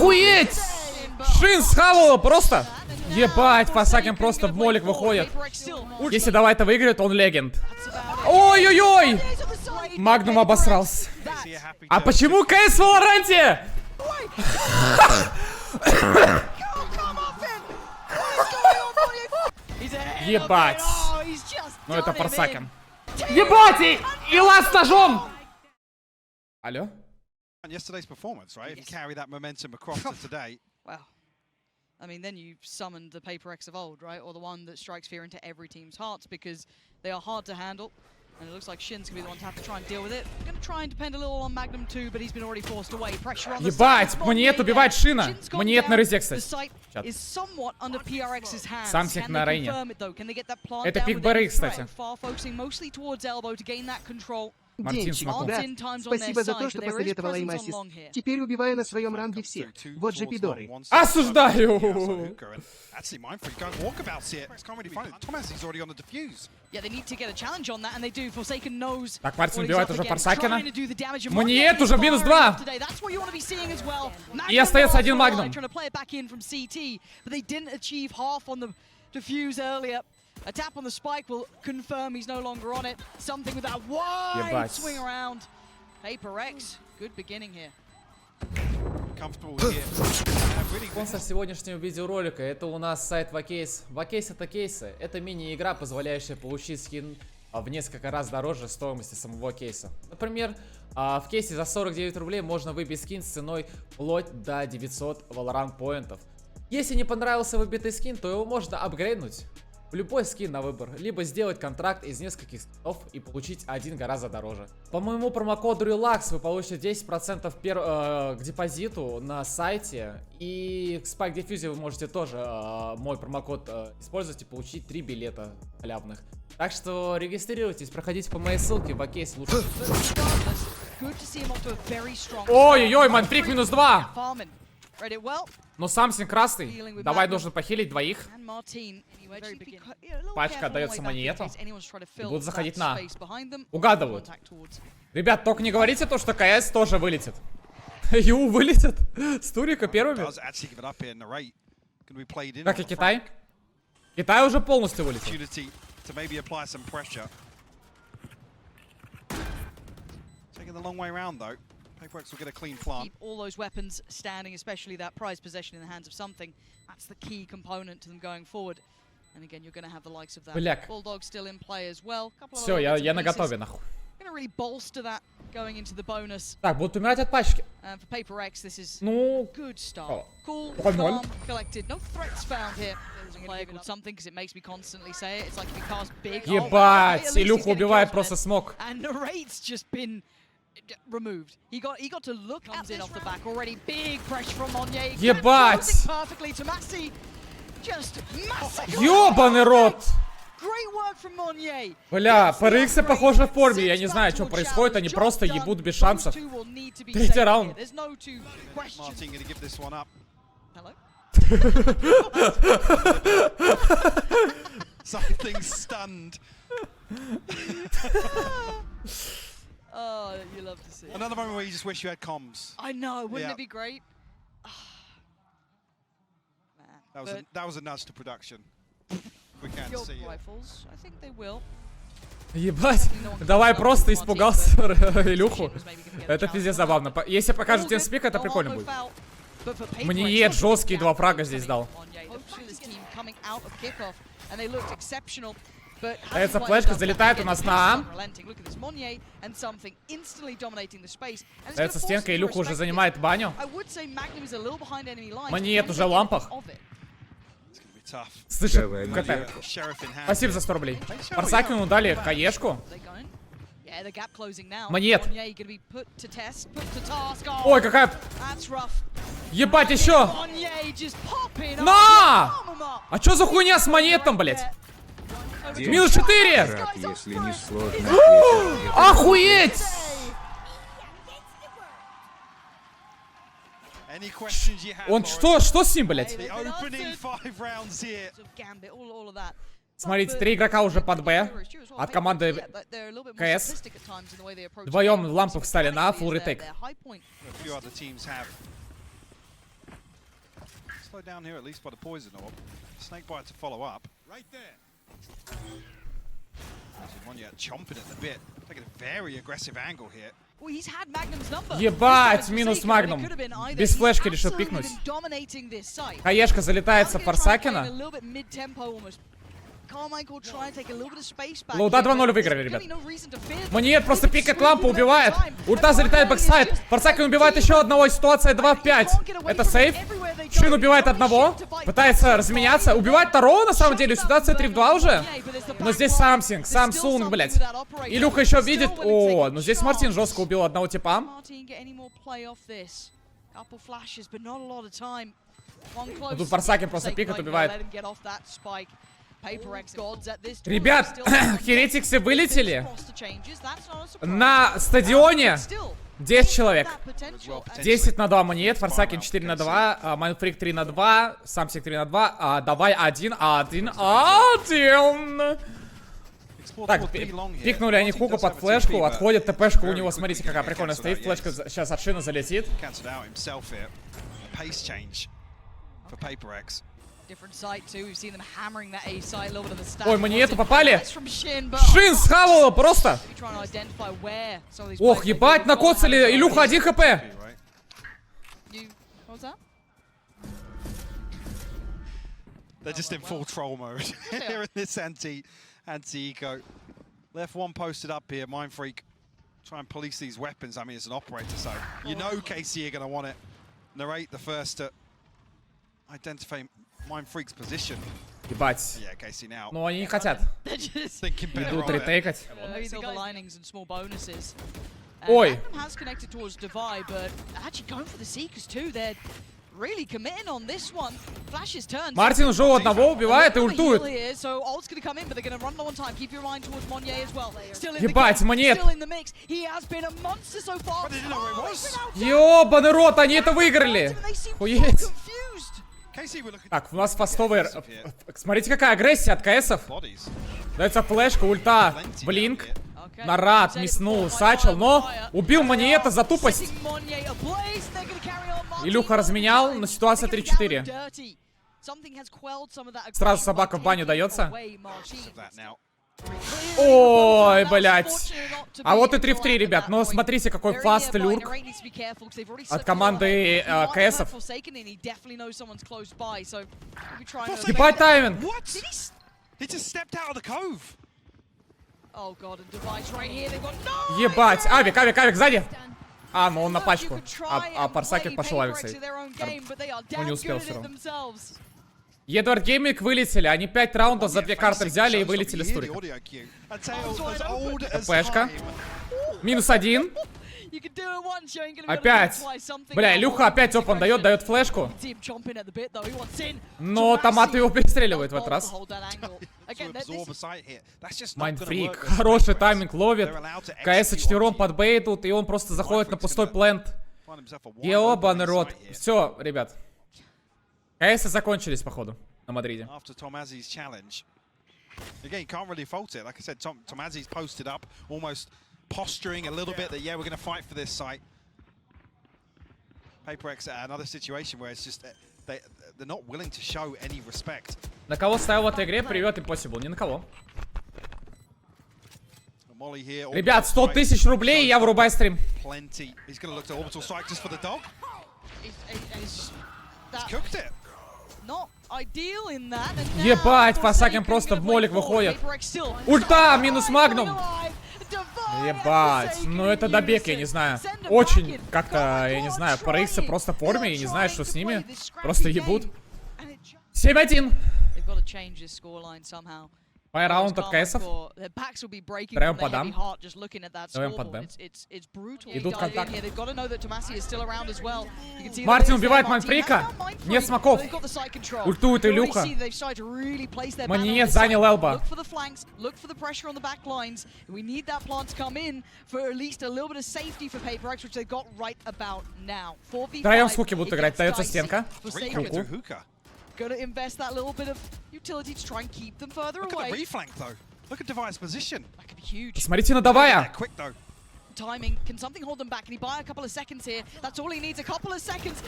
Охуеть! Шин схавала просто. Ебать, Фасакин просто в молик выходит. Если давай это выиграет, он легенд. Ой-ой-ой! Магнум обосрался. А почему КС в Валоранте? Ебать. Ну это Форсакин. Ебать! И лаз с ножом! Алло? Yesterday's performance, right? If you carry that momentum across to today. Wow. I mean, then you summoned the PRX of old, right? Or the one that strikes fear into every team's hearts because they are hard to handle. And it looks like Shin's gonna be the one to have to try and deal with it. We're gonna try and depend a little on Magnum too, but he's been already forced away. Pressure on the Ебать, Маньет убивает Шина. Маньет на резе, кстати. Is somewhat under PRX's hands. Самсик на рейне. Can they get that plant Это down пик with PRX, any threat? кстати. Far focusing mostly towards elbow to gain that control. Мартин Да, спасибо за то, что посоветовала им ассист. Теперь убиваю на своем ранге всех. Вот же пидоры. Осуждаю! Так, Мартин убивает уже Форсакина. Маньет уже минус 2. И остается один Магнум. A tap on the spike will confirm he's no longer on it. Something with that wide swing around. PRX, good beginning here. Спонсор сегодняшнего видеоролика — это у нас сайт vk.cc. vk.cc — это кейсы. Это мини-игра, позволяющая получить скин в несколько раз дороже стоимости самого кейса. Например, в кейсе за 49 рублей можно выбить скин с ценой вплоть до 900 Valorant поинтов. Если не понравился выбитый скин, то его можно апгрейднуть в любой скин на выбор, либо сделать контракт из нескольких скинов и получить один гораздо дороже. По моему промокоду RELAXS вы получите 10% к депозиту на сайте, и к Spike Diffuse вы можете тоже мой промокод использовать и получить 3 билета халявных. Так что регистрируйтесь, проходите по моей ссылке, в кейс лучше. Ой-ой-ой, манфрик минус 2! Но Самсинг красный. Давай, нужно похилить двоих. Пачка отдается Маньету. И будут заходить на. Угадывают. Ребят, только не говорите то, что КС тоже вылетит. Ю вылетит. С турика первыми. Как и Китай. Китай уже полностью вылетел. PRX will get a clean plant. Keep all those weapons standing, especially that prized possession in the hands of something. That's the key component to them going forward. And again, you're going to have the likes of that. Bulldog still in play as well. Все, я на готове, нахуй. Going to really bolster that going into the bonus. Так, будут умирать от пачки. For PRX, this is ну, good start. Cool, calm, collected. No threats found here. Player called something because it makes me constantly say it. It's like if he casts big. Ебать, Илюха убивает просто смог. And the rate's just been removed. He got to look at it off the back already. Big pressure from Monye. Ебать! Perfectly to Massey. Just massacre. Ёбаный рот! Great work from Monye. Бля, PRX похоже в форме. Я не знаю, что происходит. Они просто ебут без шансов. Третий раунд. Something stunned. Oh, you love to see it. Another moment where you just wish you had comms. I know, wouldn't it be great? Man, that was a nudge to production. We can't see it. Rifles, I think they will. Ебать, давай просто испугался Илюху. Это пиздец забавно. Если покажут тебе спик, это прикольно будет. Мне жесткие 2 фрага здесь дал. Дается флешка, залетает у нас на А. Дается стенка, Илюха уже занимает баню. Маньет уже в лампах. Слышь, КТ. Спасибо за 100 рублей. Форсакину дали хаешку. Маньет. Ой, какая... Ебать, еще! На! А чё за хуйня с Маньетом, блять? Минус 4! Если не сложно, охуеть! Он что с ним, блять? Смотрите, 3 игрока уже под Б от команды КС. Вдвоем лампы встали на full ретейк. Slow down here at least by the poison orb. Snakebite to follow up. Right there. Monya chomping at the bit, taking a very aggressive angle here. Ебать, минус Магнум. Без флешки решил пикнуть. Хаешка залетает со Форсакина. Лоуда 2-0 выиграли, ребят. Монет просто пикает лампу, убивает. Ульта залетает бэксайд. Форсакин убивает еще одного. Ситуация 2 в 5. Это сейф. Шин убивает одного. Пытается разменяться. Убивает второго, на самом деле. Ситуация 3 в 2 уже. Но здесь Samsung, блядь. Илюха еще видит. О, ну здесь Мартин жестко убил одного типа. Тут Форсакин просто пикает, убивает. Ребят, херетиксы вылетели. На стадионе 10 человек. 10 на 2 монет, Форсакин 4 на 2, Майнфрик 3 на 2, Самсик 3 на 2, давай 1. Так, пикнули они хуку под флешку, отходит ТПшку у него, смотрите, какая прикольная стоит, флешка сейчас от Шина залетит. Ой, монету попали. Шин схавала просто. Ох, ебать, накоцали. Илюха 1 хп. They're just in full troll mode here in this anti-eco. Left one posted up here, Mind Freak. Try and police these weapons. I mean, it's an operator, so you know KC are going to want it. Narrate the first to identify Mind Freak's position. Ебать. Yeah, KC now. Но они не хотят. Идут ретейкать. Ой. Мартин уже у одного убивает и ультует. Ебать, монет. Ёбаный рот, они это выиграли. Хуеть. Так, у нас фастовый... Смотрите, какая агрессия от КСов. Дается флешка, ульта, блинк. Нарад миснул, сачел, но убил монета за тупость. Илюха разменял, но ситуация 3-4. Сразу собака в баню дается. Ой, блять. А вот и 3 в 3, ребят. Но смотрите, какой фаст люрк от команды КСов. Ебать тайминг. Ебать. Авик сзади. А, ну он на пачку. А Форсакин пошел авик сейв. Он не успел все равно. Едвард Гейминг вылетели. Они 5 раундов за 2 карты взяли и вылетели с турика. Пшка. -1. Опять. Бля, Илюха опять опан дает флешку. Но томат его перестреливает в этот раз. Майнфрик. Хороший тайминг ловит. КС 4 подбейтут, и он просто заходит на пустой плент. Ебаный рот. Все, ребят. КС закончились, походу, на Мадриде. Posturing a little bit that yeah, we're going to fight for this site. PRX another situation where it's just they're not willing to show any respect. На кого ставил в этой игре? Привет, Impossible. Ни на кого. Ребят, 100 000 рублей, я врубаю стрим. Ебать, Форсакин просто в молик выходит. Ульта, минус Магнум. Ебать, ну это добег, я не знаю. Очень как-то, я не знаю, PRX просто в форме, я не знаю, что с ними. Просто ебут. 7-1. Пай раунд от КСов. Прямо подам. Давай под Б. Идут контакт. Мартин убивает Майнфрика. Нет смоков. Ультует Илюха. Монет занял Элба. Втроем с хуки будут играть. Дается стенка. Хуку. Gotta invest that little bit of utility to try and keep them further away. Look at the reflank though. Look at Device's position. That could be huge. Смотрите на Давая. timing. Can something hold them back? Can he buy a couple of seconds here? That's all he needs, a couple of seconds.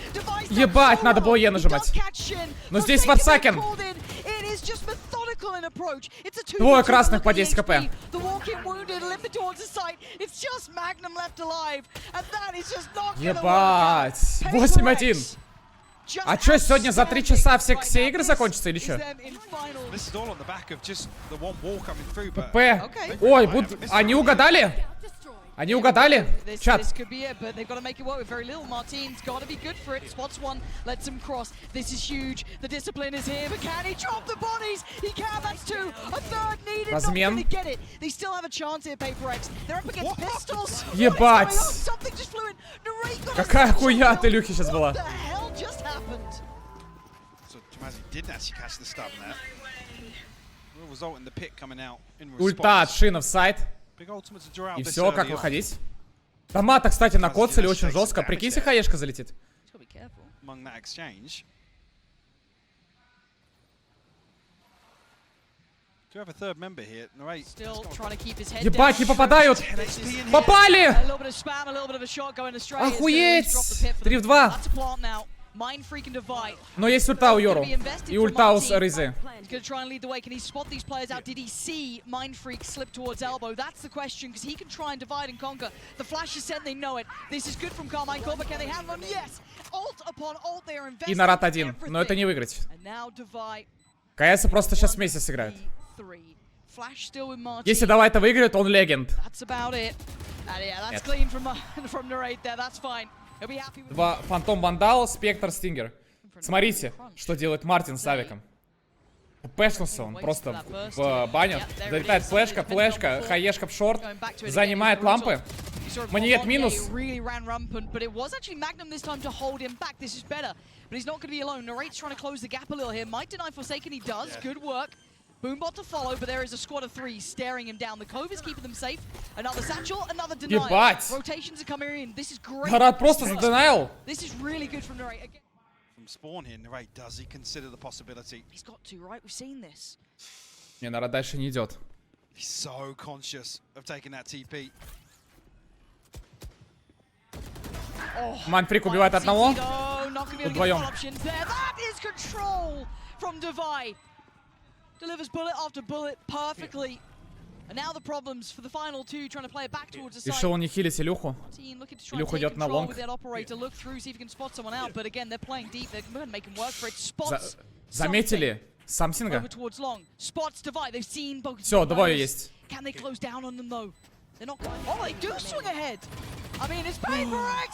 Ебать, надо было Е нажимать. Но здесь Forsaken. Двое красных по 10 кп. Ебать. 8-1. А чё, сегодня за 3 часа все игры закончатся или чё? ПП. Ой, они угадали? Они угадали? Чат. Размен. Ебать. Какая хуя от Илюхи сейчас была. Ульта от Шина в сайт. И все, как выходить? Томата, кстати, накоцали очень жестко. Прикиньте, хаешка залетит. Ебать, не попадают! Попали! Охуеть! 3 в 2. Но есть ульта у Йору. И ульта у Ризы. И Нарат один. Но это не выиграть. КС просто сейчас вместе сыграют. Если давай это выиграет, он легенд. Два Фантом Вандал, Спектр, Стингер. Смотрите, что делает Мартин с авиком. Пэшнулся он просто в баню. Долетает флешка, хаешка в шорт. Занимает лампы. Маньет минус. Boombot to follow, but there is a squad of 3 staring him down. The Cove is keeping them safe. Another satchel, another denial. Ебать! Rotations are coming in. This is great. Нарат просто заденайл. This is really good from Narrate. Again. From spawn here, Narrate, does he consider the possibility? He's got to, right? We've seen this. Не, Нарат дальше не идет. He's so conscious of taking that TP. Манфрик убивает одного. Вдвоем. That is control from Divide. Delivers bullet after bullet perfectly. And now the problems for the final 2 trying to play it back towards the side. Решил он не хилить Илюху. Илюха идет на лонг. Заметили Самсинга? Все, двое есть.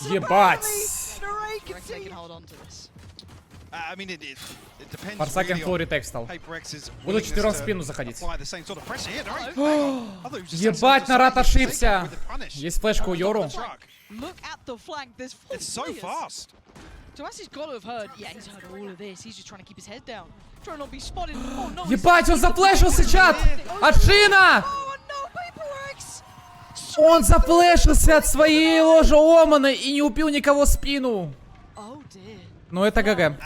Ебать! Forsaken full retake стал. Буду 4 в спину заходить. Ебать, Нарат ошибся. Есть флешка у Йору. Ебать, он зафлешился, чат! От Шина! Он зафлешился от своей ложи Омана и не убил никого в спину. Ну это ГГ.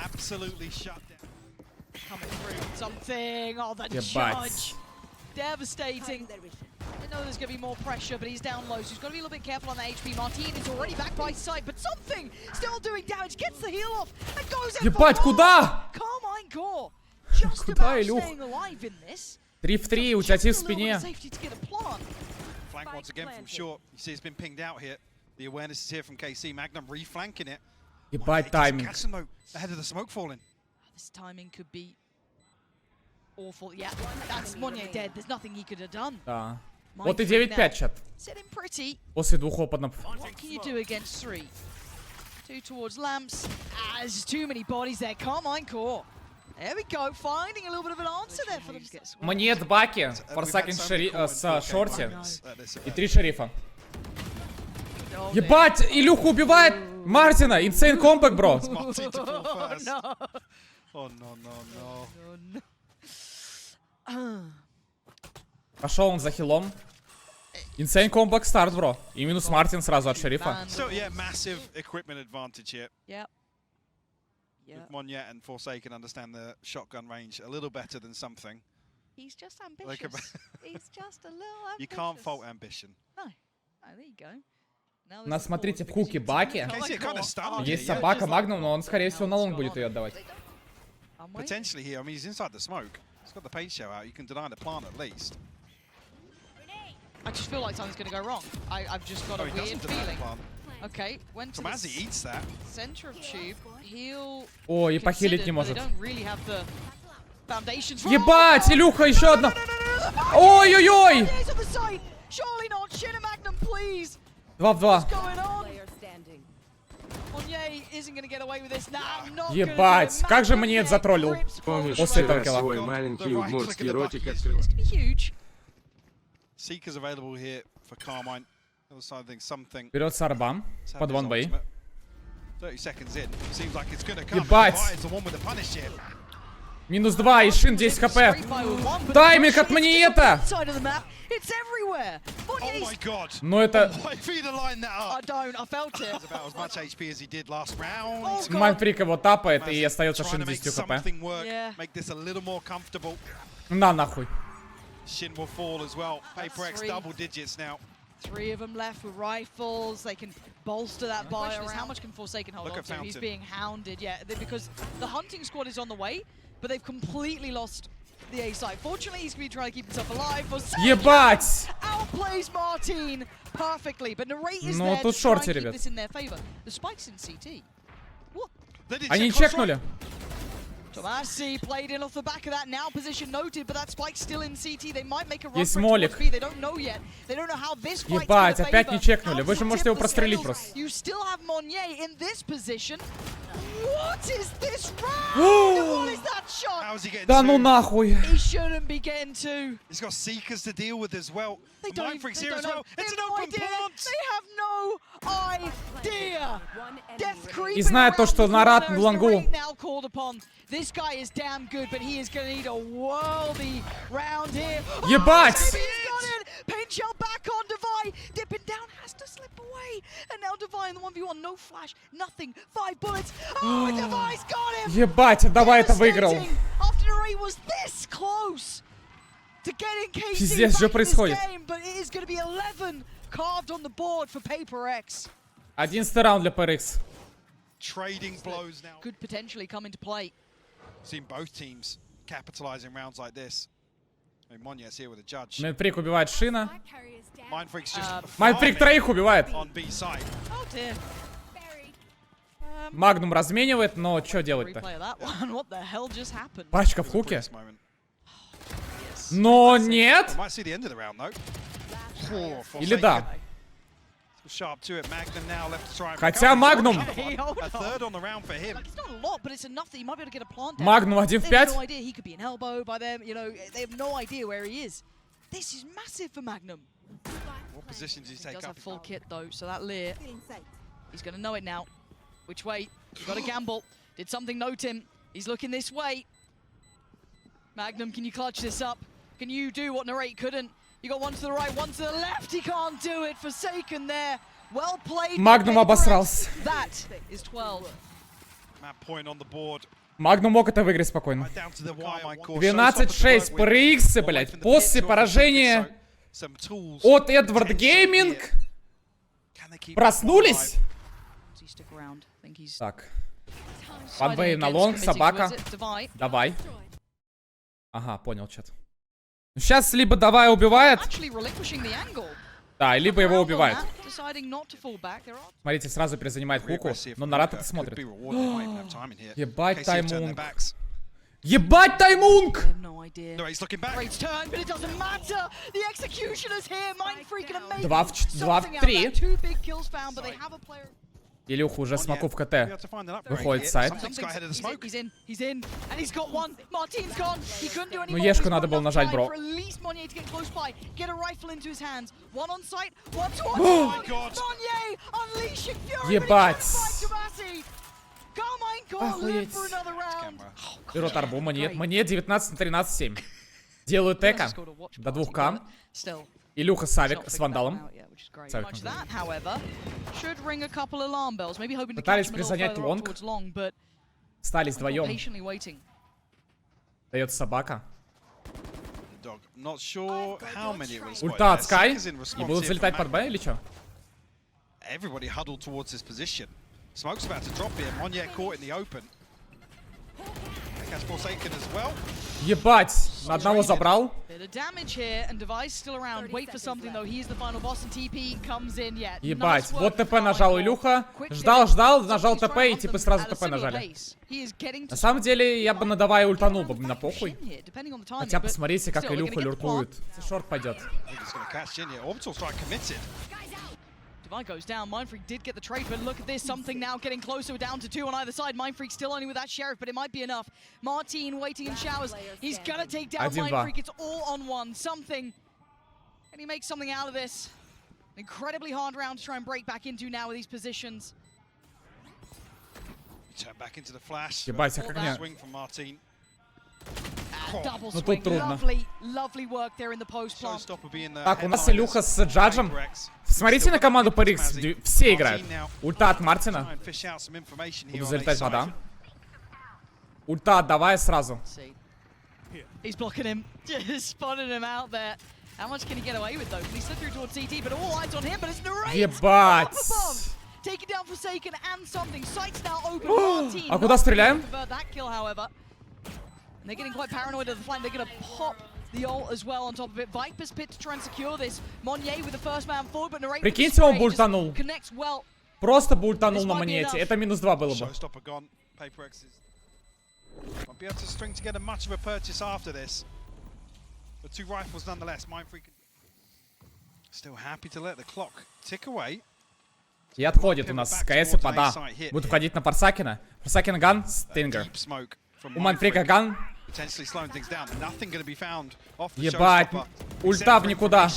Ебать. Devastating. I know there's going to be more pressure, but he's down low, so he's got to be a little bit careful on the HP. Martin is already back by sight, but something still doing damage. Gets the heal off and goes in. Ебать, куда? KARMINE core. Just about staying alive in this. 3 в 3, у тебя в спине. Flank once again from short. You see it's been pinged out here. The awareness is here from KC. Magnum reflanking it. Ебать, тайминг. Ahead of the smoke falling. This timing could be awful. Yeah, that's Monye dead. There's nothing he could have done. Да. Вот и 9-5, чат. После 2 опытов. What can you do against 3? 2 towards lamps. There's too many bodies there. KARMINE core. There we go. Finding a little bit of an answer there for them. Маньет баки, Forsaken с шорти и 3 шерифа. Ебать, Илюха убивает Мартина. Insane comeback, бро. Пошел он за хилом. Insane comeback старт, бро. И минус Мартин сразу от шерифа. With Monye and Forsaken understand the shotgun range a little better than something. He's just ambitious. He's just a little ambitious. You can't fault ambition. No. Oh, there you go. У нас, смотрите, в хуке баке KC are kind of stunned есть here, yeah. собака Магнум, но он, скорее всего, на лонг будет ее отдавать. Potentially here, I mean, he's inside the smoke. He's got the paint show out. You can deny the plant at least. I just feel like something's going to go wrong. I've just got a he weird doesn't deny the feeling. plant. Okay, went to the Kamazzi eats that. center of tube. He'll О, и похилить не considered, but they может. don't really have the foundations. Ебать, Илюха, еще одна. Ой-ой-ой! Monye's on the side. Surely not. Shin and Magnum, please. 2 в 2. What's going on? Monye isn't going to get away with this. Nah, I'm not Ебать, как же мне это затроллил. Помнишь, После этого вчера килла. свой маленький удмуртский ротик открыл? It's going to be huge. Seeker's available here for KARMINE. Other side of things, something. Вперед с арбам. Let's have Под his 1 бей. ultimate. 30 seconds in. Seems like it's gonna come. Ебать. Divide is the one with the punish here. Минус 2, и Шин 10 хп. Тайминг от Маньета! Side of the map. It's everywhere. Oh Monye's my god. Но это... Why if he'd have lined that I up? don't. I felt it. It's about as much HP as he did last round. Oh, God. Майнфрик его тапает, и остается Trying Шин to make 10 хп. something work, Yeah. make this a little more comfortable. На нахуй. Shin will fall as well. That's PRX three. double digits now. 3 of them left with rifles. They can bolster that buy. How much can Forsaken hold Look on at to? He's Fountain. being hounded, yeah, because the hunting squad is on the way, but they've completely lost the A side. Fortunately, he's going to be trying to keep himself alive. Forsaken Ебать! outplays Martin perfectly, but Narrate is Ну, there to тут try шорте, and keep ребят. this in their favor. The spike's in CT. What? They didn't Они check cross чекнули. Tomasi played in off the back of that. Now position noted, but that spike's still in CT. They might make a run Есть for it молик. towards B. They don't know yet. They don't know how this fight's Ебать, gonna опять favor. не чекнули. Вы же How можете его tip the прострелить scales. просто. You still have Monye in this position. What is this round? What is that shot? How's he getting Да ну two? нахуй. He shouldn't be getting two. He's got Seekers to deal with as well. They don't, Mindfreak's they here don't as know. well. They It's have an no open idea. plant. They have no idea. Death creeping И знает то, around что the Нарат corner в as лонгу. Narrate now called upon. This guy is damn good, but he is going to need a worldy round here. Ебать! Oh, maybe he's got it. Paint shell back on Devi. Dipping down, has to slip away. And now Devi in the 1v1, no flash, nothing. 5 bullets. Oh, Devi's got him. Ебать, давай это выиграл. Devastating. After Narrate was this close to getting KC Пиздец, back что in this происходит? game, but it is going to be 11 carved on the board for PRX. 11-й раунд для PRX. Trading blows now. Could potentially come into play. Seen both teams capitalizing rounds like this. I mean, Monye's here with a judge. Майнфрик убивает Шина. Mindfreak's just Майнфрик троих убивает. on B side. Oh dear. Магнум разменивает, но что делать-то? Replay of that one. What the hell just happened? Пачка в хуке. This moment. Но нет. Might see the end of the round though. Или да. Sharp to it. Magnum now left to try and Хотя Магнум. Hey, hold a on. third on the round for him. Like, it's not a lot, but it's enough that he might be able to get a plant down. Магнум 1 в They have 5. no idea. He could be an elbow by them. You know, they have no idea where he is. This is massive for Magnum. What position does he He take does up? have full kit though, so that Lear, he's going to know it now. Which way? You got to gamble. Did something note him? He's looking this way. Magnum, can you clutch this up? Can you do what Narrate couldn't? You got one to the right, one to the left. He can't do it. Forsaken there. Well played. Магнум обосрался. That is 12. Map point on the board. Магнум мог это выиграть спокойно. Right down to the wire, my course. 12-6 PRX, блять. После поражения Some tools. от Эдвард Гейминг. Can they keep Проснулись. Does he stick around? I think he's Так, sliding Ванвей на against, лонг, committing собака. towards it. Divide. Давай. Ага, понял, чат. Сейчас либо давай убивает, Actually relinquishing the angle. да, либо его убивает. Deciding not to fall back. There are Смотрите, сразу перезанимает хуку, но Нарат это смотрит. Ебать, Таймунг. Ебать, Таймунг! They have no idea. No, he's looking back. Great turn, but it doesn't matter. The executioner's here. Mindfreak and amazing. 2 в Something out 3. there. 2 big kills found, but they have a player. Илюха уже смоку в We КТ. have to find an upgrade Выходит here. сайт. Something's got ahead of the smoke. He's in, and he's got one. Martin's gone. He couldn't do any Ну, more. Ешку He's надо got было enough нажать, time бро. for at least Monye to get close by, get a rifle into his hands. One on sight, one to one. Oh my God. Monye unleashing fury. Ебать. Carmine can't live for another round. Берут арбу, мне 19-13-7. Делаю тека до 2К. Still. Илюха Савик с вандалом. Савик Much that, however, should ring a couple alarm bells. Maybe hoping to Пытались catch him a little призанять further лонг. towards long, but Стались вдвоем. patiently waiting. Дает собака. Dog. Not sure how many it was. Ульта от Скай. Seekers in И response будут here залетать from под Б или что? everybody huddled towards this position. Smoke's about to drop here. Monye caught in the open. Catch Forsaken as well. Ебать, на одного забрал. Ебать, вот ТП нажал Илюха. Ждал, нажал ТП и типа сразу ТП нажали. На самом деле, я бы на давай ультанул бы на похуй. Хотя посмотрите, как Илюха люркует. Шорт пойдет. Goes down. Mindfreak did get the trade, but look at this. Something now getting closer, down to 2 on either side. Mindfreak still only with that Sheriff, but it might be enough. Martin waiting in showers. He's gonna take down Mindfreak. It's all on one. Something. Can he make something out of this? An incredibly hard round to try and break back into now with these positions. Turn back into the flash. Ебать, а как мне... Swing from Martin. Ну тут трудно. Так, у нас Илюха с Джаджем. Смотрите на команду PRX, все играют. Ульта от Мартина. Буду залетать вода. Ульта отдавай сразу. Ебать. А куда стреляем? And they're getting quite paranoid at the flank. They're going to pop the ult as well on top of it. Viper's pit to try and secure this. Monye with the first man forward, but Narrate прикиньте, он бы ультанул. Просто бы ультанул на монете. Это -2 было бы. Won't be able to string together much of a purchase after this. The 2 rifles nonetheless. Mindfreak still happy to let the clock tick away. И отходит у нас КС под А. Будет входить на Форсакена. Форсакен ган, Стингер. У Майнфрика ган. Ебать, ульта в никуда.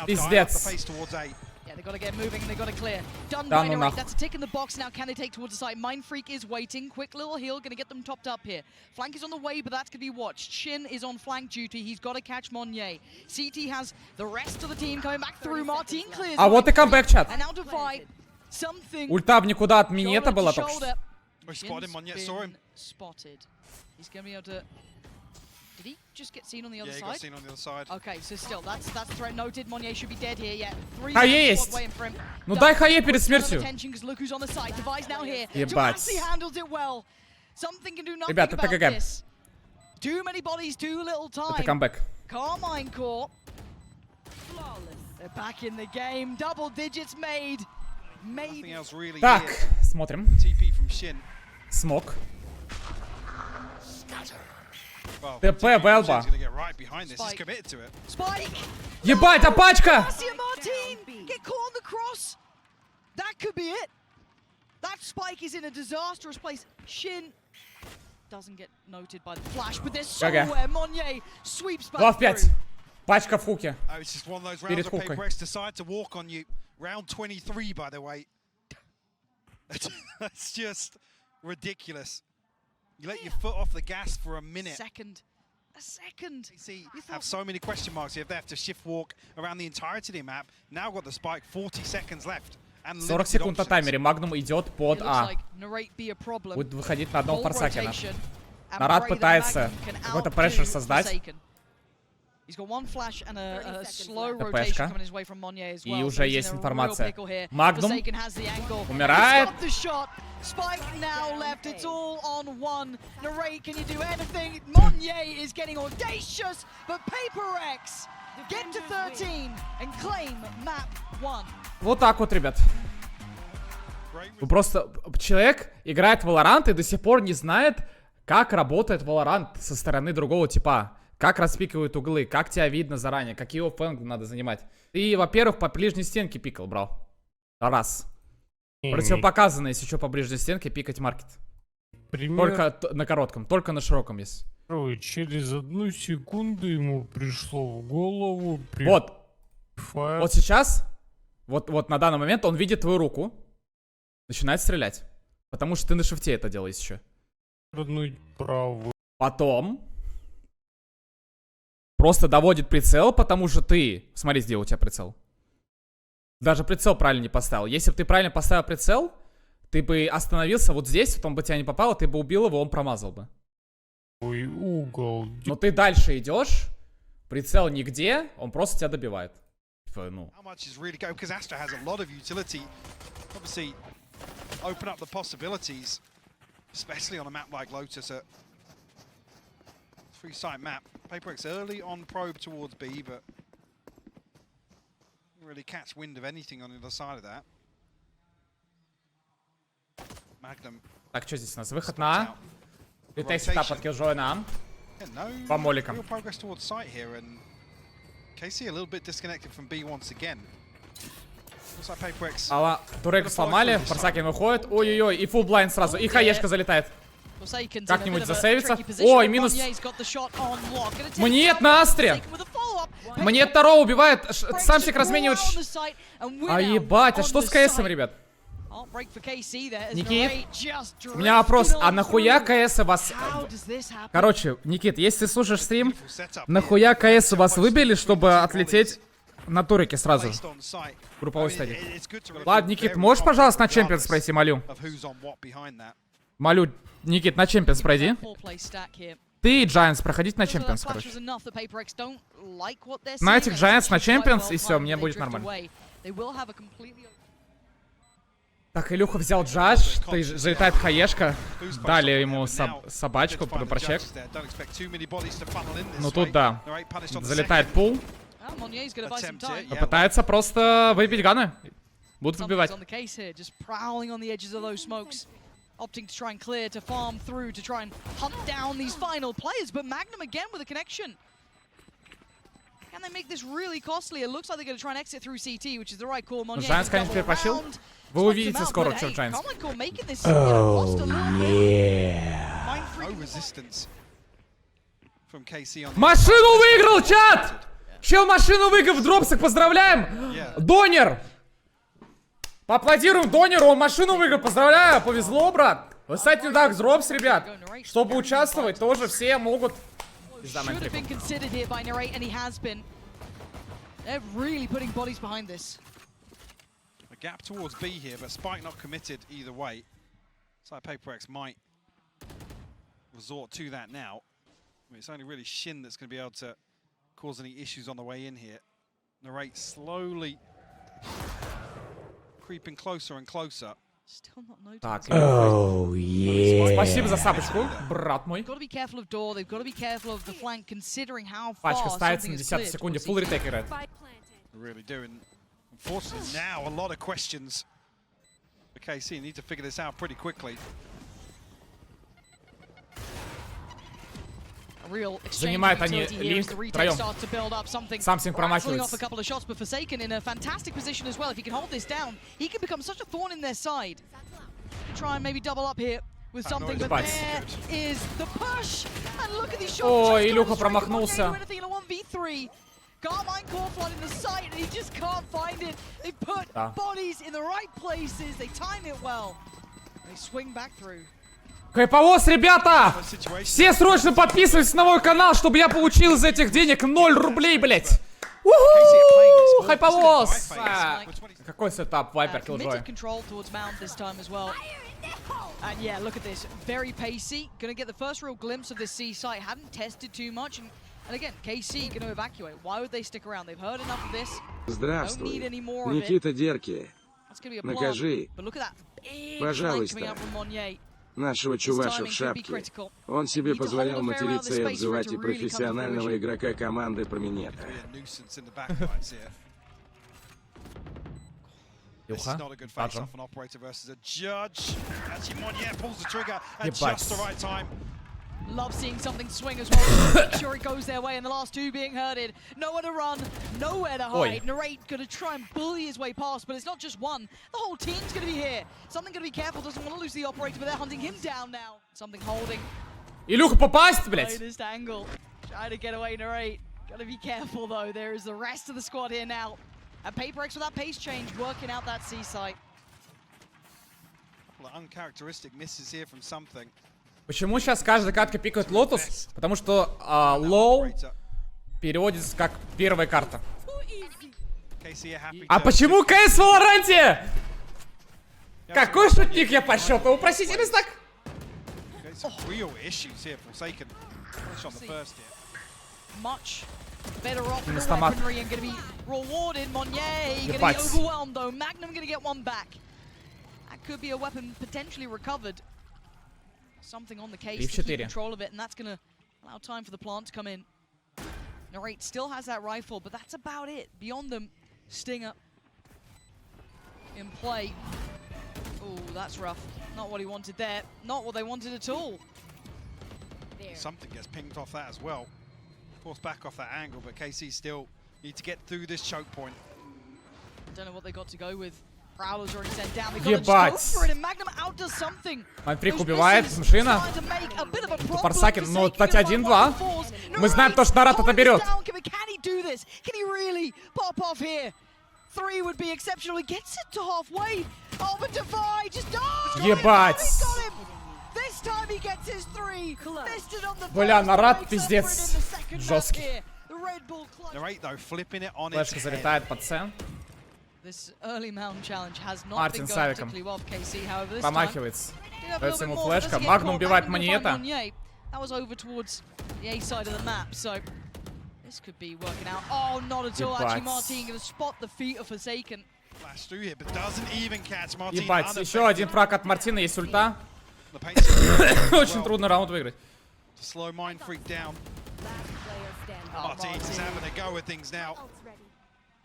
Пиздец. Да ну нахуй. А вот и камбэк, чат. Ульта в никуда от минета была только что. Spotted. He's going to be able to... Did he just get seen on the other side? Yeah, he got seen on the other side. Okay, so still, that's threat noted. Monye should be dead here yet. Хае есть! Ну дай хае перед смертью! Ебать. Ребята, это ГГ. Это камбэк. KARMINE CORP. They're back in the game. Double digits made. Так, смотрим. Смок. ТП Велба. Ебать, а пачка! Глав 5. Пачка в хуке. Перед хукой. Round 23, by the way. That's just ridiculous. You let your foot off the gas for a minute. A second. See, have so many question marks here. They have to shift walk around the entirety of the map. Now got the spike. 40 seconds left. 40 секунд на таймере. Магнум идет под А. Будет выходить на одного Форсакена. Нарад пытается какой-то прессер создать. ТПшка. И уже есть информация. Магнум умирает. Вот так вот, ребят. Просто человек играет в Valorant и до сих пор не знает, как работает Valorant со стороны другого типа. Как распикивают углы, как тебя видно заранее, какие оффенги надо занимать. Ты, во-первых, по ближней стенке пикал, брал. Раз. Противопоказано, если еще по ближней стенке пикать маркет. Только на коротком, только на широком есть. Через 1 секунду ему пришло в голову. Вот. Вот сейчас, вот на данный момент он видит твою руку, начинает стрелять. Потому что ты на шифте это делаешь еще. Потом просто доводит прицел, потому что ты... Смотри, где у тебя прицел. Даже прицел правильно не поставил. Если бы ты правильно поставил прицел, ты бы остановился вот здесь, потом бы тебя не попало, ты бы убил его, он промазал бы. Ой, угол. Но ты дальше идешь, прицел нигде, он просто тебя добивает. ну... How much is really go? Because Astra has a lot of utility. Obviously, open up the possibilities, especially on a map like Lotus, a three-site map. PRX early on probe towards B, but didn't really catch wind of anything on the other side of that. Magnum. Так, что здесь у нас? Выход на А. Ретейк сетап от Killjoy на А. По моликам. Real progress towards site here, and KC a little bit disconnected from B once again. Looks like PRX. Ала, турельку сломали, Форсакен выходит. Ой-ой-ой, и фулл блайнд сразу. И хаешка залетает. Как-нибудь засейвится. Ой, минус. Монет на Астре. Монет второго убивает. Самсик разменивает. А ебать, а что с КСом, ребят? Никит, у меня вопрос, а нахуя КС вас... Короче, Никит, если ты слушаешь стрим, нахуя КС вас выбили, чтобы отлететь на турике сразу? Групповой стадии. Ладно, Никит, можешь, пожалуйста, на Чемпионс пройти, молю? Молю, Никит, на Чемпионс пройди. Ты и Giants проходите на Чемпионс, короче. На этих Giants на Чемпионс, и все, мне будет нормально. Так, Илюха взял джадж, залетает хаешка, дали ему собачку, прочек. Ну тут да, залетает пул. Пытается просто выбить ганы. Будут выбивать. Opting to try and clear, to farm through, to try and hunt down these final players, but Magnum again with a connection. Can they make this really costly? It looks like they're going to try and exit through CT, which is the right call. Giants, конечно, перепочил. Вы увидите скоро, что Giants. Oh, yeah. Машину выиграл, чат! Чел машину выиграл в дропсах, поздравляем! Донер! Поаплодируем Донеру, он машину выиграл, поздравляю, повезло, брат. В сайте Dark Drops, ребят. Чтобы участвовать, тоже все могут. Should have been considered here by Narrate, and he has been. They're really putting bodies behind this. A gap towards B here, but Spike not committed either way. So PRX might resort to that now. I mean, it's only really Shin that's going to be able to cause any issues on the way in here. Narrate slowly creeping closer and closer. Still not noticed. Так, oh, yeah. Спасибо за сапочку, брат мой. Пачка ставится на 10 секунде, full retake играет. Really doing. Unfortunately, now a lot of questions for KC. Need to figure this out pretty quickly. Занимают они линк втроем. Самсинг промахивается. Ой, Илюха промахнулся. KARMINE core flood in the site, and he just can't find it. They put bodies in the right places. They time it well. They swing back through. Хайповоз, ребята! Все срочно подписывайтесь на мой канал, чтобы я получил из этих денег 0 рублей, блять! Уху! Хайповоз! Какой сетап, Viper Killjoy. And yeah, look at this. Very pacey. Gonna get the first real glimpse of this C site. Hadn't tested too much. And again, KC gonna evacuate. Why would they stick around? They've heard enough of this. Здравствуй, Никита Дерки. Накажи, пожалуйста, нашего чуваша в шапке. Он себе позволял материться и обзывать и профессионального игрока команды Проминета. Илюха, таджем. Ебать. Love seeing something swing as well. Make sure it goes their way, and the last two being herded. Nowhere to run, nowhere to hide. Narrate gonna try and bully his way past, but it's not just one. The whole team's gonna be here. Something gonna be careful, doesn't want to lose the operator, but they're hunting him down now. Something holding. Илюха, попасть, блядь! Latest angle. Trying to get away, Narrate. Gotta be careful though. There is the rest of the squad here now. And PRX with that pace change, working out that C site. Couple of uncharacteristic misses here from something. Почему сейчас каждая катка пикает Лотус? Потому что лоу переводится как первая карта. А почему КС в Valorant? Какой шутник я по счету? Упросительный знак? Much Better off with Minus the Tomat. weaponry and going to be rewarded. Monnier going to be Ебать. overwhelmed though. Magnum going to get one back. That could be a weapon potentially recovered. Something on the case to keep control of it, and that's going to allow time for the plant to come in. Narrate still has that rifle, but that's about it. Beyond them, Stinger in play. Oh, that's rough. Not what he wanted there. Not what they wanted at all. Something gets pinged off that as well. Forced back off that angle, but KC still need to get through this choke point. I don't know what they got to go with. Prowler's already sent down. They got to go for it, and Magnum outdoes something. Майнфрик убивает, машина. Парсакин, ну, кстати, 1-2. Мы знаем то, что Нарат это берет. Can he do this? Can he really pop off here? 3 would be exceptional. He gets it to halfway. Oh, but Defy just Ебать. This time he gets his 3. Бля, Нарат пиздец жесткий. Narrate though, flipping it on its Флешка head. залетает под С. This early mountain challenge has not Мартин been с going авиком. particularly well for KC. However, this time Промахивается. did have a Дается little ему bit more. флешка. Doesn't get Магнум caught. убивает Magnum find Моньета. Monnier. That was over towards the A side of the map, so this could be working out. Oh, not at all. Actually, Ебать. Martin going to spot the feet of Forsaken. Flash through here, but doesn't even catch Martin. Ебать, еще один фраг от Мартина, есть ульта. The pace Очень трудно раунд выиграть. to slow Mind Freak down. Martin's having a go with things now.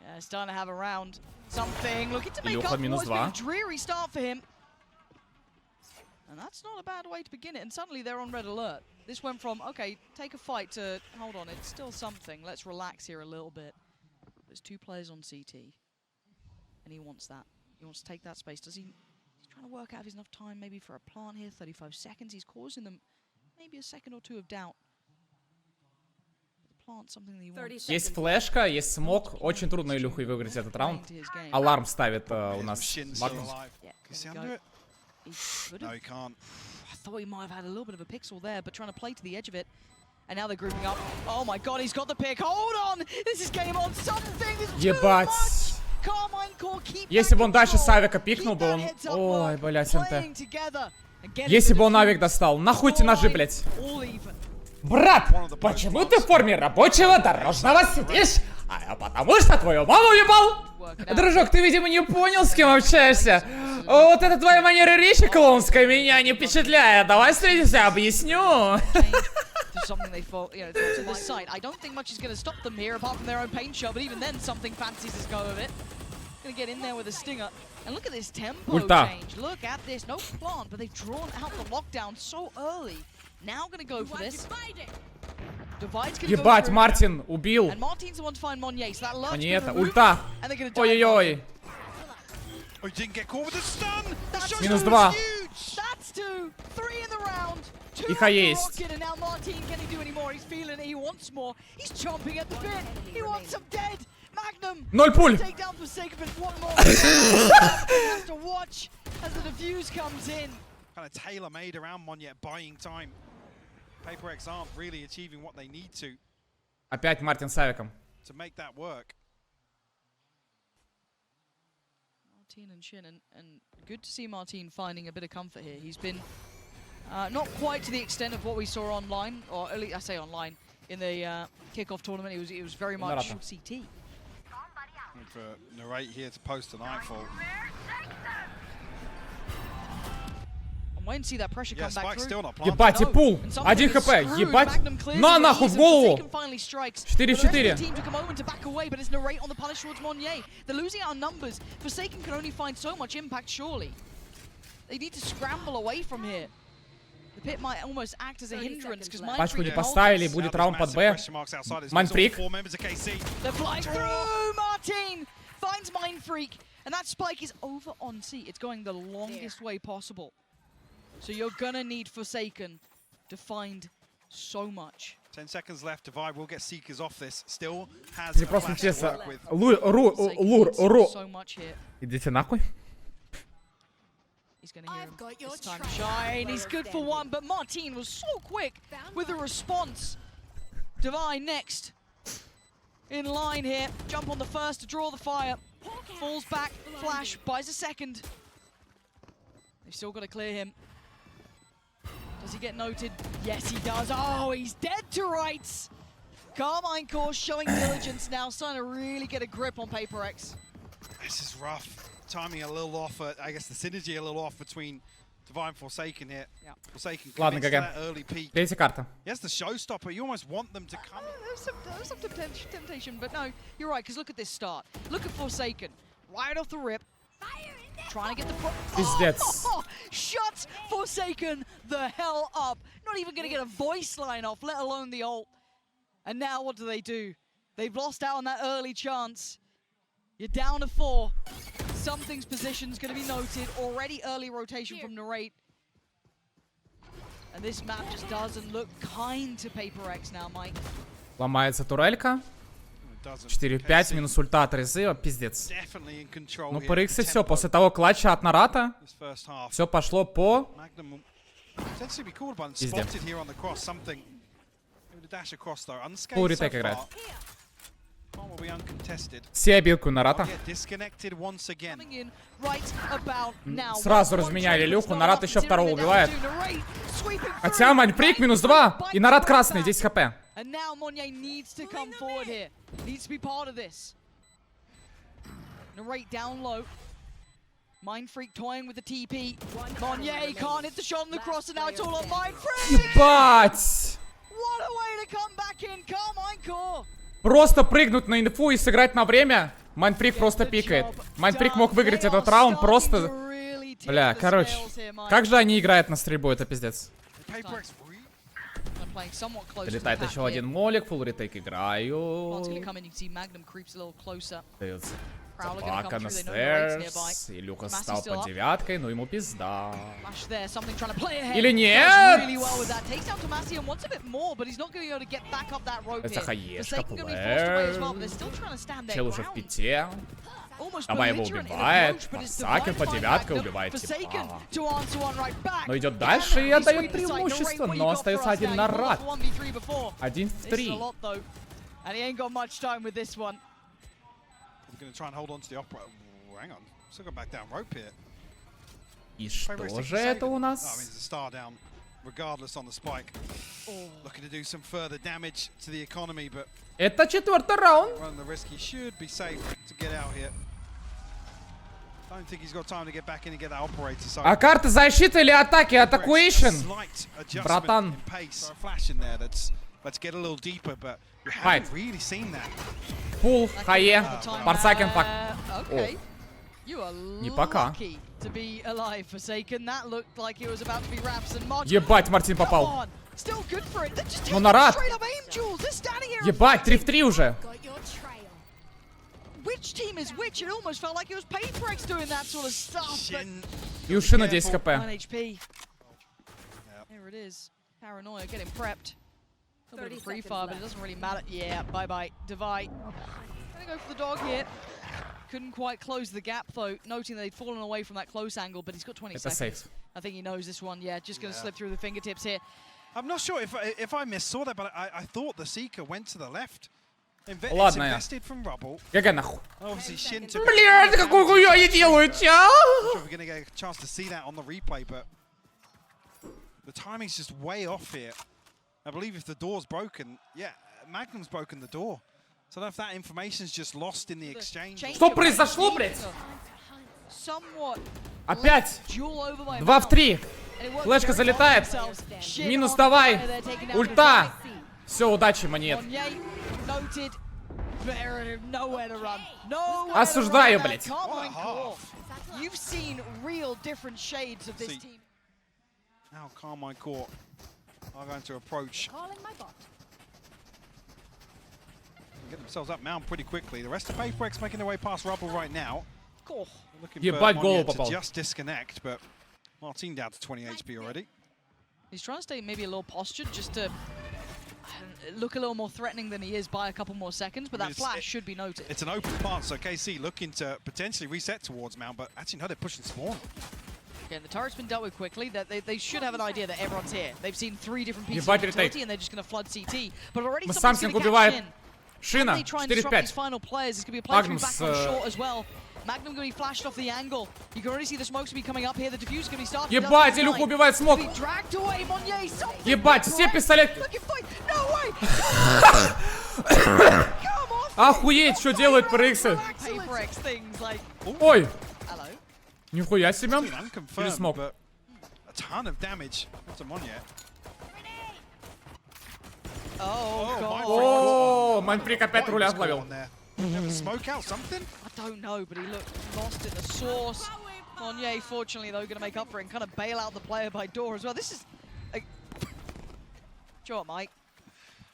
Yeah, starting to have a round. Something looking to make Илюха up for минус what's been a 2. dreary start for him. And that's not a bad way to begin it. And suddenly they're on red alert. This went from, okay, take a fight to, hold on, it's still something. Let's relax here a little bit. There's 2 players on CT. And he wants that. He wants to take that space. Does he? He's trying to work out if he's enough time maybe for a plant here. 35 seconds. He's causing them maybe a second or 2 of doubt. The plant something that he wants. Есть флешка, есть смог. Очень трудно Илюхой выиграть этот раунд. Аларм ставит у нас Shin's still Магнус. alive. Yeah, Can you see there we under go. it? He could No, have. he can't. I thought he might have had a little bit of a pixel there, but trying to play to the edge of it. And now they're grouping up. Oh my god, he's got the pick. Hold on! This is game on. Something is too Ебать. much. Carmine Core keep Если that бы он дальше с control. авика пикнул бы, он... Keep that heads up Ой, work, блядь, playing НТ. together and getting Если the бы он defeat. авик достал. Нахуй эти ножи, блядь. All even. Брат, почему ты в форме рабочего дорожного сидишь? А потому что твою маму ебал. Дружок, ты, видимо, не понял, с кем общаешься. Вот это твоя манера речи клоунская меня не впечатляет. Давай встретимся, объясню. To something they thought, you know, to this side. I don't think much is going to stop them here apart from their own paint shot, but even then something fancies this go of it. Going to get in there with a stinger. And look at this tempo Ульта. change. Look at this. No plant, but they've drawn out the lockdown so early. Now going to go for this. Divide's going to go Ебать, through. Мартин убил. And Martin's the one to find Monnier, so that lurk's Моньета, gonna remove, ульта. and they're going to Ой-ой-ой. Oh, he didn't get caught with the stun. The shot Минус was 2. huge. That's 2. 3 in the round. 2 Иха on the есть. rocket, and now Martin, can he do any more? He's feeling it. He wants more. He's chomping at the bit. He wants some dead. Magnum. 0 пуль. Take down for sake of it. One more. Has to watch as the defuse comes in. Kind of tailor-made around Monnier, buying time. PRX aren't really achieving what they need to Опять Мартин с авиком. make that work. Martin and Shin, and good to see Martin finding a bit of comfort here. He's been not quite to the extent of what we saw online, or at least I say online, in the kickoff tournament. It was very much Narata. CT. And for Narrate here to post a nightfall. I'm waiting to see that pressure Yeah, come back Spike's through. still not planted. Ебать, и пул. And 1 something хп. is screwed. Ебать. Magnum clears На it with нахуй ease, в and голову. Forsaken finally strikes. 4 But в the rest of 4. the team took a moment to back away, but it's Narrate on the punish towards Monnier. They're losing out on numbers. Forsaken can only find so much impact, surely. They need to scramble away from here. The pit might almost act as a hindrance because Пачку не Mindfreak поставили, будет раунд под Б. Майнфрик. They're flying through! Martin finds Mindfreak, and that spike is over on C. It's going the longest way possible. So you're gonna need Forsaken to find so much. 10 seconds left. Divide will get Seekers off this. Still has Мне a просто flash to интересно. work with. Лур. So much here. Идите нахуй. He's gonna hear him. It's time to shine. He's good for one, but Martin was so quick with the response. Divine next. In line here. Jump on the first to draw the fire. Falls back. Flash. Buys a second. They've still got to clear him. Does he get noted? Yes, he does. Oh, he's dead to rights. KARMINE core showing diligence now, starting to really get a grip on PRX. This is rough. Timing a little off. I guess the synergy a little off between Divine Forsaken here. Yeah. Forsaken Ладно, commits to ГГ. that early peak. Третья карта. Yes, the showstopper. You almost want them to come. There's some temptation, but no, you're right, because look at this start. Look at Forsaken. Right off the rip. Trying to get the Пиздец. Shut Forsaken the hell up. Not even going to get a voice line off, let alone the ult. And now what do? They've lost out on that early chance. You're down to 4. Something's position's going to be noted. Already early rotation from Narrate. And this map just doesn't look kind to PRX now, Mike. Ломается турелька. 4-5, минус ульта от Резива, пиздец. Ну, PRX все, после того клатча от Нарата, все пошло по... Пиздец. Фулл ретейк играет. Все обилку Нарата. Сразу разменяли люху, Нарат еще второго убивает. Хотя Майнфрик минус 2, и Нарат красный, 10 хп. And now Monye needs to come forward here. Needs to be part of this. Narrate down low. Mindfreak toying with the TP. Monye can't hit the shot on the cross, and now it's all on Mindfreak. Ебать! What a way to come back in, KARMINE core. Просто прыгнуть на инфу и сыграть на время. Майнфрик просто пикает. Майнфрик мог выиграть этот раунд просто... Бля, короче. Как же они играют на стрельбу, это пиздец. Летает еще один молик, фулл ретейк играю. Дается собака на стейрс. Илюха стал под девяткой, но ему пизда. Или нет? Это хаешка, плэш. Чел уже в пяте. Давай его убивает. Форсакен под девяткой убивает типа. Но идет дальше и отдает преимущество. Но остается один Нарат. 1 в 3. И что же это у нас? Это 4-й раунд. А карта защиты или атаки? Атакуэйшн? Братан. Файт. Пул, хае, Форсакен пак. Не пока. Ебать, Мартин попал. Ну, Нарат. Ебать, 3 в 3 уже. И у Шина 10 хп. A bit of free fire, but it doesn't really matter. Yeah, bye-bye. Divide. Gonna go for the dog here. Couldn't quite close the gap, though, noting that they'd fallen away from that close angle, but he's got 20 seconds. Safe. I think he knows this one, yeah. Just gonna slip through the fingertips here. I'm not sure if I missaw that, but I thought the Seeker went to the left. Ладно, я. ГГ нахуй. Блядь, какую хуйню они делают, чел? We're gonna get a chance to see that on the replay, but the timing's just way off here. I believe if the door's broken, yeah, Magnum's broken the door. So I don't know if that information's just lost in the exchange. Что произошло, блядь? Опять. 2 в 3. Флешка залетает. Минус давай. Ульта. Все, удачи, монет. Осуждаю, блядь. Now KARMINE core are going to approach. Get themselves up mound pretty quickly. The rest of PRX making their way past Rubble right now. Looking for Monye to just disconnect, but Martin down to 20 HP already. He's trying to stay maybe a little postured just to look a little more threatening than he is by a couple more seconds, but that flash should be noted. It's an open path, so KC looking to potentially reset towards Mount, but actually no, they're pushing spawn. Again, the turret's been dealt with quickly. They should have an idea that everyone's here. They've seen 3 different pieces of utility, and they're just going to flood CT. But already someone's going to catch in. Шина, 4-5. Magnum going to be flashed off the angle. You can already see the smokes be coming up here. The diffuse is going to be starting. Ебать, Илюха убивает смог. Ебать, все пистолеты. Охуеть, что делают PRX? Ой! Нихуя себе. Или смог. О, Манфрик опять руля словил. Monye, fortunately, though, going to make up for it and kind of bail out the player by door as well. This is... Sure, Mike.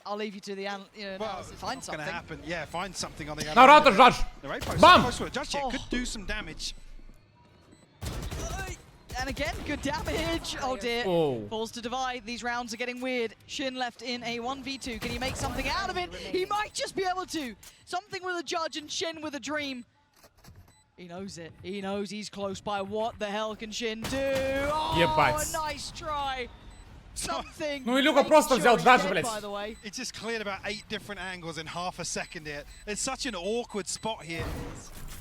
I'll leave you to the analysis. Find something. Gonna happen. Yeah, find something on the Naruto, Judge! Bam! Could do some damage. And again, good damage. Oh dear. Oh. Falls to divide. These rounds are getting weird. Shin left in a 1v2. Can he make something out of it? He might just be able to. Something with a judge and Shin with a dream. He knows it. He knows he's close by. What the hell can Shin do? Oh, a nice try. Something. Ну и Люка просто взял джадж, блядь. It's just cleared about 8 different angles in half a second here. It's such an awkward spot here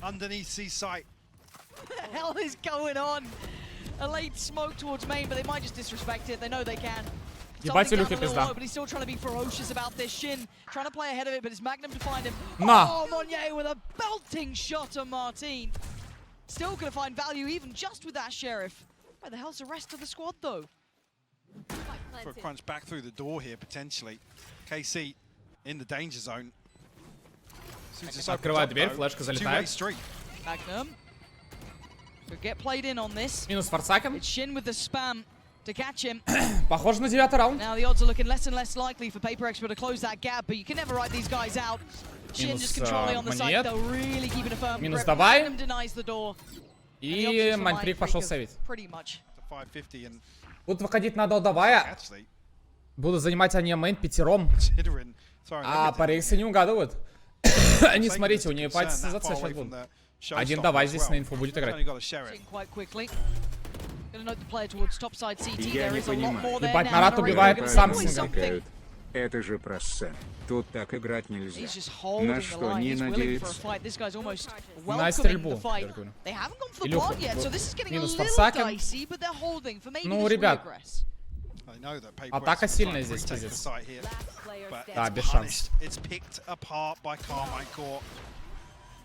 underneath C site. What the hell is going on? A late smoke towards main, but they might just disrespect it. They know they can. Ебать, Люки пизда. But he's still trying to be ferocious about this. Shin trying to play ahead of it, but it's Magnum to find him. Nah. Oh, Monye with a belting shot on Martin. Still going to find value even just with that Sheriff. Where the hell's the rest of the squad, though? For a crunch back through the door here, potentially. KC in the danger zone. Открывает дверь, флешка залетает. Magnum. Could get played in on this. Минус Форсакен. It's Shin with the spam to catch him. Похоже на 9-й раунд. Now the odds are looking less and less likely for PRX to close that gap, but you can never write these guys out. Shin just controlling on the side, though, really keeping a firm grip. Magnum denies the door. И Манфрик пошел сейвить. Pretty much. Будут выходить на Давая. Будут занимать они мейн пятером. А PRX не угадывают. Они, смотрите, у нее пальцы за сейчас будут. Один Давай здесь на инфу будет играть. Ебать, Нарат убивает Самсинга. Это же просцен. Тут так играть нельзя. На что не надеяться. На стрельбу. Илюха. Минус Форсакен. Ну, ребят. Атака сильная здесь, пиздец. Да, без шансов.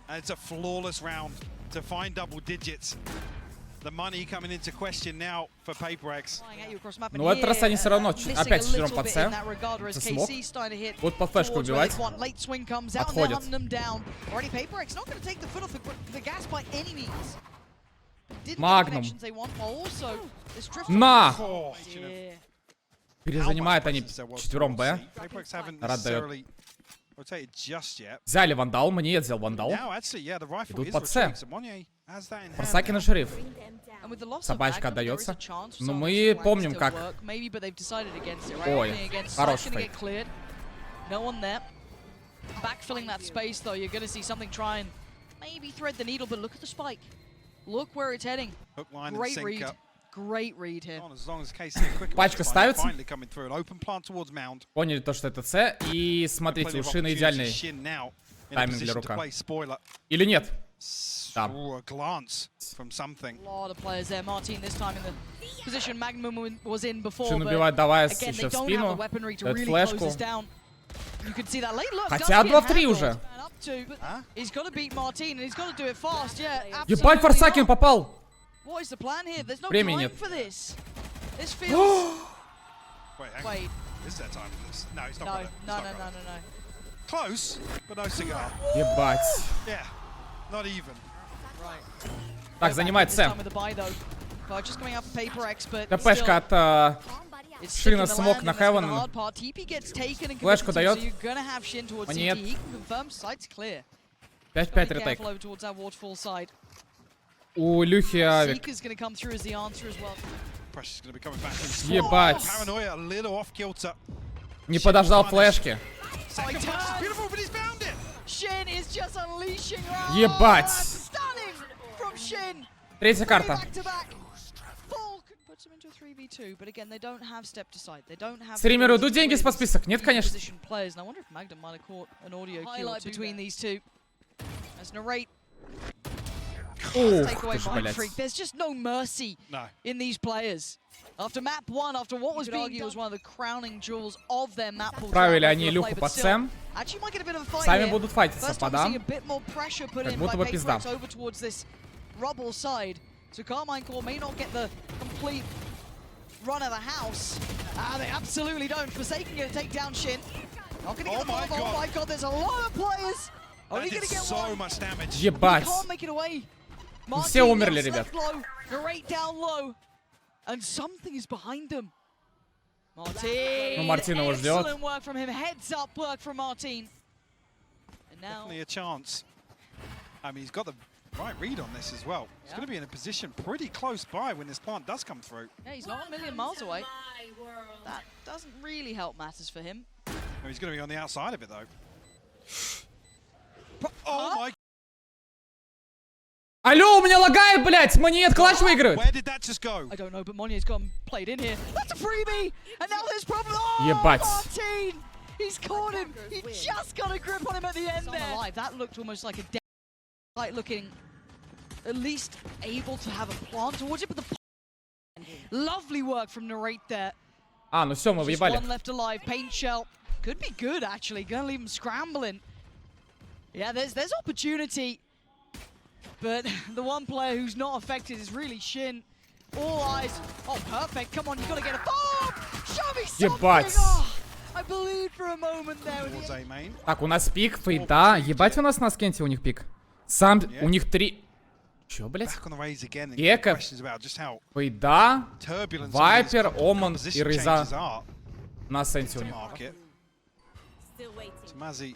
And it's a flawless round to find double digits. The money coming into question now for PRX. Но в этот раз они все равно опять четвером под С. Это смог. Вот под флешку убивать. Отходят. Магнум. На! Перезанимают они четвером Б. Рад дает. Взяли вандал, мне взял вандал. Идут под С. Форсакен и Шериф. Собачка отдается. Но мы помним, как... Ой, хороший фейк. Backfilling that space, though, you're going to see something try and maybe thread the needle, but look at the spike. Look where it's heading. Great read. Great read here. Пачка ставится. Поняли то, что это С. И смотрите, у Шина идеальный тайминг для рука. Или нет? Да. Шин убивает Давая еще в спину. Дает флешку. Хотя 2 в 3 уже. Ебать, Форсакен попал. Времени нет. Ебать. Так, занимает С. ТПшка от Шина смог на Хевен. Флешку дает. Нет. 5-5 ретейк. У Люхи авик. Ебать. Не подождал флешки. Ебать. Третья карта. Стримеру идут деньги по список? Нет, конечно. Let's take away ты ж, Mind блядь. Freak. There's just no mercy No. in these players. After map 1, after what was being was one of the crowning jewels of their map pool. Правили они Илюху под Сэм. Actually might get a bit of a fight Сами here. будут файтиться First по time we're seeing дам. a bit more pressure put Как in будто by бы пизда. PRX over towards this rubble side. So Carmine Core may not get the complete run of the house. They absolutely don't. Forsaken gonna take down Shin. Not gonna get the my full. Oh my god, there's a lot of players. Only That gonna did get so one. much damage. Ебать. Can't make it away. Все умерли, Martin ребят. left low, Narrate down low, and something is behind them. Martin. Ну, Мартин его ждет. Excellent work from him. Heads up work from Martin. And now Definitely a chance. I mean, he's got the right read on this as well. He's Yeah. going to be in a position pretty close by when this plant does come through. yeah, he's not a million miles away. That doesn't really help matters for him. Oh, he's going to be on the outside of it though. Oh my! Алло, у меня лагает, блядь! Монет клатч выигрывает! Where did that just go? I don't know, but Monier's gone played in here. That's a freebie! And now there's problem. Oh, Ебать. Martin! He's caught him. He just got a grip on him at the end there. Alive. That looked almost like a dead fight looking at least able to have a plant towards it, but the lovely work from Narrate there. А, ну все, мы Just въебали. one left alive. Paint shell could be good actually. Gonna leave him scrambling. Yeah, there's opportunity, but the one player who's not affected is really Shin. All eyes. Oh, perfect. Come on, you gotta get a. Oh, show me something. Ебать. Oh, I believed for a moment there. With Towards the... A main. Так, у нас пик, фейда. Ебать у нас на скенте у них пик. Сам, у них 3. Чё, блядь? Back on the raise again. and Гека, questions about just how фейда, turbulent some of these Вайпер, Омон и position Рейза changes are на сенте у to них. market. Mazzy.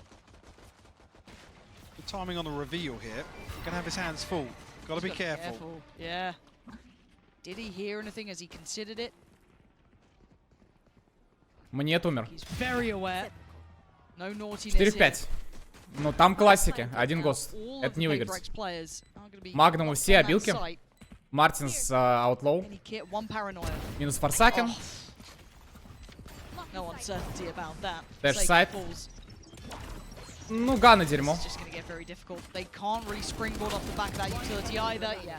The timing on the reveal here. Gonna have his hands full. Gotta be careful. Yeah. Did he hear anything as he considered it? Монет умер. He's very aware. No naughtiness 4 в here. 5. Ну там классики. Один гост. Это не выиграть. Магнуму все обилки. Мартин с Outlaw. Минус Форсакен. Дэш сайд. Ну, Гана дерьмо.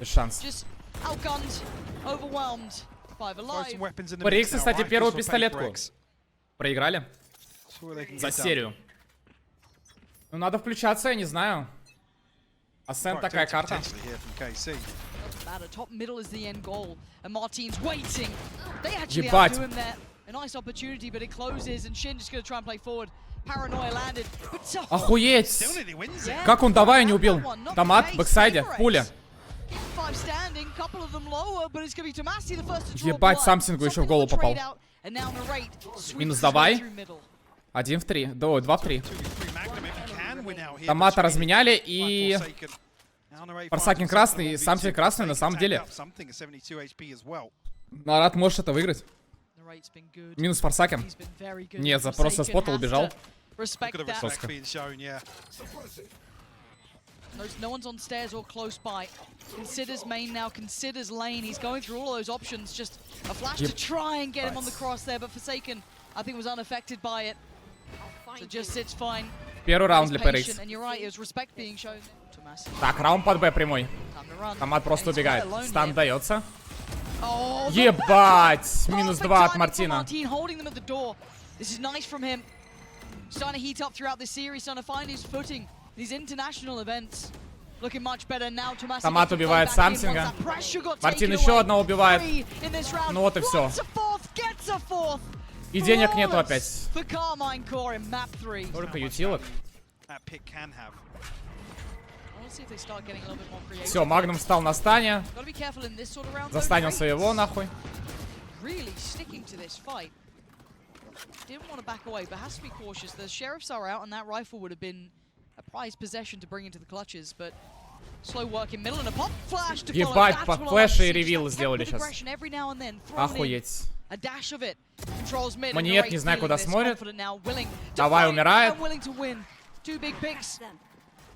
Без шанс. PRX, кстати, первую пистолетку проиграли за серию. Ну, надо включаться, я не знаю. Ассент такая карта. Ебать. Охуеть. Как он давай не убил? Томат, бэксайде, в пуле. Ебать, Самсингу еще в голову попал. Минус давай. 1 в 3. Ой, 2 в 3. Томата разменяли и... Форсакен красный, Самсинг красный на самом деле. Нарад может это выиграть. Минус Форсакен. Нет, просто спота убежал. Жестко. No one's on stairs or close by. Considers main now, considers lane. He's going through all those options. Just a flash to try and get him on the cross there, but Forsaken, I think, was unaffected by it. So just sits fine. Первый раунд для PRX. And you're right, it was respect being shown to Massive. Так, раунд под Б прямой. Томат просто убегает. Стан дается. Ебать! Минус 2 от Мартина. This is nice from him. Starting to heat up throughout this series, starting to find his footing. These international events looking much better now. Томат убивает Самсинга. Мартин еще одного убивает. Ну вот и все. И денег нету опять. Только ютилок. Все, Магнум встал на стане. Застанил своего нахуй. Didn't want to back away, but has to be cautious. The sheriffs are out, and that rifle would have been a prized possession to bring into the clutches. But slow work in middle and a pop flash to follow. Ебать, под флеши и ревилы сделали сейчас. Охуеть. Монет не знаю, куда смотрит. Давай умирает.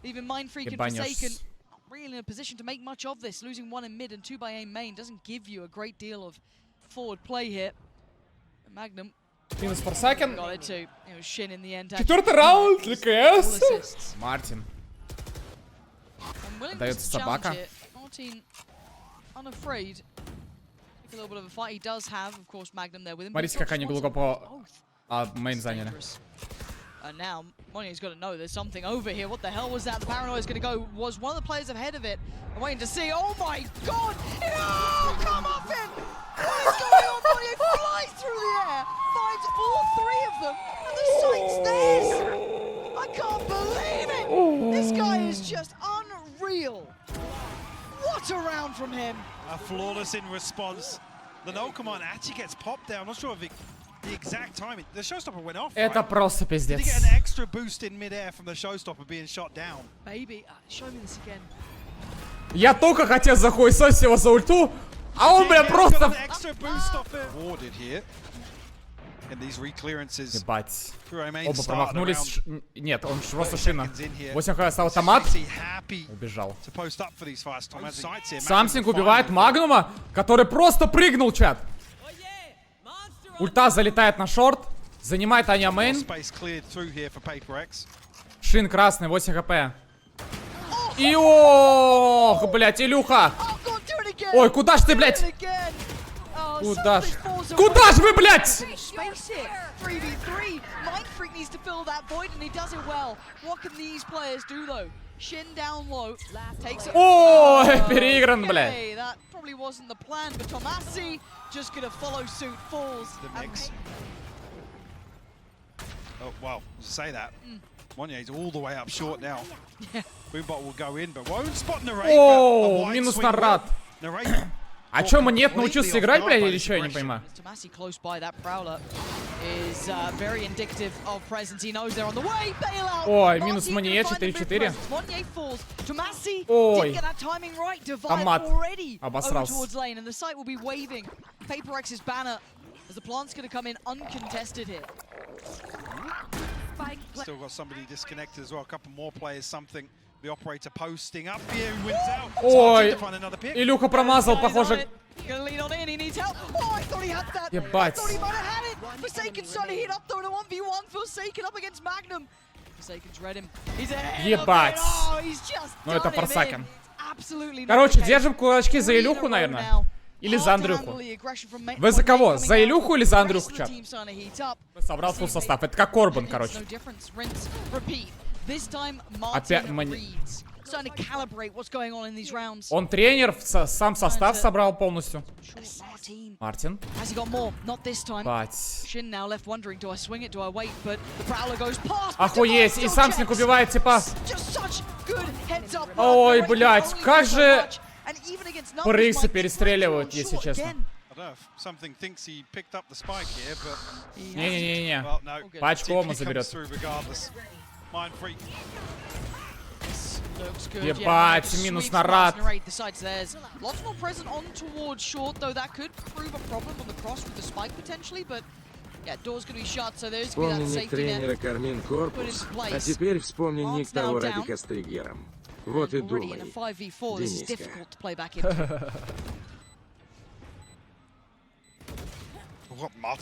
Ебанешь. Really in a position to make much of this. Losing 1 in mid and 2 by A main doesn't give you a great deal of forward play here. Magnum. Минус Форсакен. Четвертый Четвертый раунд для КС. Мартин. Дается собака. Martin, unafraid. A little bit of a fight. He does have, of course, Magnum there with him. Смотрите, как они глубоко мейн заняли. And now, Monier's got to know there's something over here. What the hell was that? The Paranoia is going to go. Was one of the players ahead of it. I'm waiting to see. Oh my god! No! Come off him! What is going on? Monier flies through the air, finds all three of them, and the site's theirs! I can't believe it! This guy is just unreal. What a round from him! A flawless in response. The no command actually gets popped there. I'm not sure if the exact timing. The showstopper went off. Это просто Did пиздец. he get an extra boost in midair from the showstopper being shot down? Maybe. Show me this again. Я только хотел захуесосить его за ульту, а он, бля, просто... Ебать. Оба промахнулись. Нет, он просто шина. 8 хп стал автомат. Убежал. Самсинг убивает Магнума, который просто прыгнул, чат. Ульта залетает на шорт. Занимает Аня мейн. Шин красный, 8 хп. И ох, блядь, Илюха. Ой, куда ж ты, блядь? Куда ж? Куда ж вы, блядь? Ой, переигран, блядь. Oh, well, say that. Monier's all the way up short now. Boombot will go in, but won't spot Narrate. О, минус на рад. А чё, Монет научился играть, блядь, или что, я не понимаю? Ой, минус Монет, 4-4. Ой, Амат обосрался. As the plant's going to come in uncontested here. Still got somebody disconnected as well. A couple more players, something. The operator posting up here, who wins out. Ой, Илюха промазал, похоже. Ебать. Ебать. Ну это Форсакен. Короче, держим кулачки за Илюху, наверное. Или за Андрюху. Вы за кого? За Илюху или за Андрюху, чат? Собрал фулл состав. Это как Корбан, короче. Опять он тренер, сам состав собрал полностью. Мартин. Бать. Охуеть, и Самсинг убивает типа. Ой, блядь, как же PRX перестреливают, если честно. Не-не-не-не. Пачку Ома заберет. Ебать, минус на рад. Вспомни ник тренера Кармин Корпус, а теперь вспомни ник того Радика с триггером. Вот и думай, Дениска.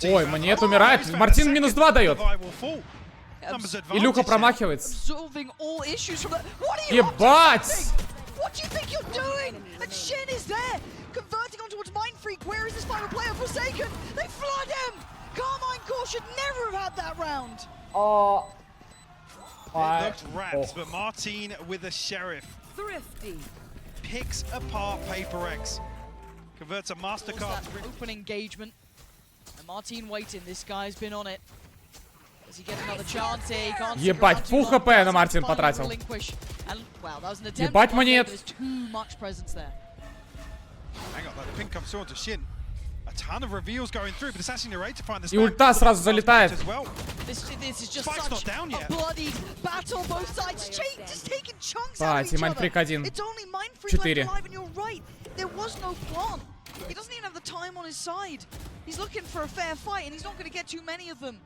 Ой, Монет умирает. Мартин минус 2 дает. Илюха промахивается. Ебать! It looked wrapped, but Martin with a sheriff picks apart PRX. Converts a MasterCard. Open engagement. And Martin waiting. This guy's been on it. Does he get another chance here? He can't. Ебать, фул хп на Мартин потратил. Ебать, Монет. Hang on, the ping comes through onto Shin. A ton of reveals going through, but it's actually Narrate to find the И ульта сразу залетает. Бать, и Майнфрик 1. 4. There was no plan. He doesn't even have the time on his side. He's looking for a fair fight, and he's not going to get too many of them.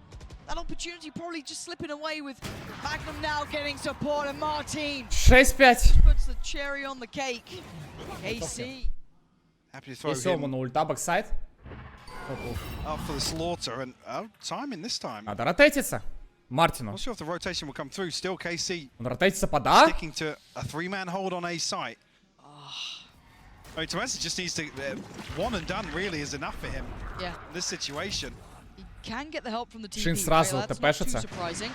That opportunity probably just slipping away with Magnum now getting support, and Martin 6-5. puts the cherry on the cake. KC. Happy to throw Если Ома на ульта, бэксайд. Up for the slaughter, and timing this time. Надо ротейтиться Мартину. Not sure if the rotation will come through. Still KC Он ротейтится под А. sticking to a three-man hold on A site. I mean, Tomasi just needs to one and done. Really is enough for him. Yeah. In this situation. He can get the help from the TP. Шин сразу That's not too ТПшится. surprising.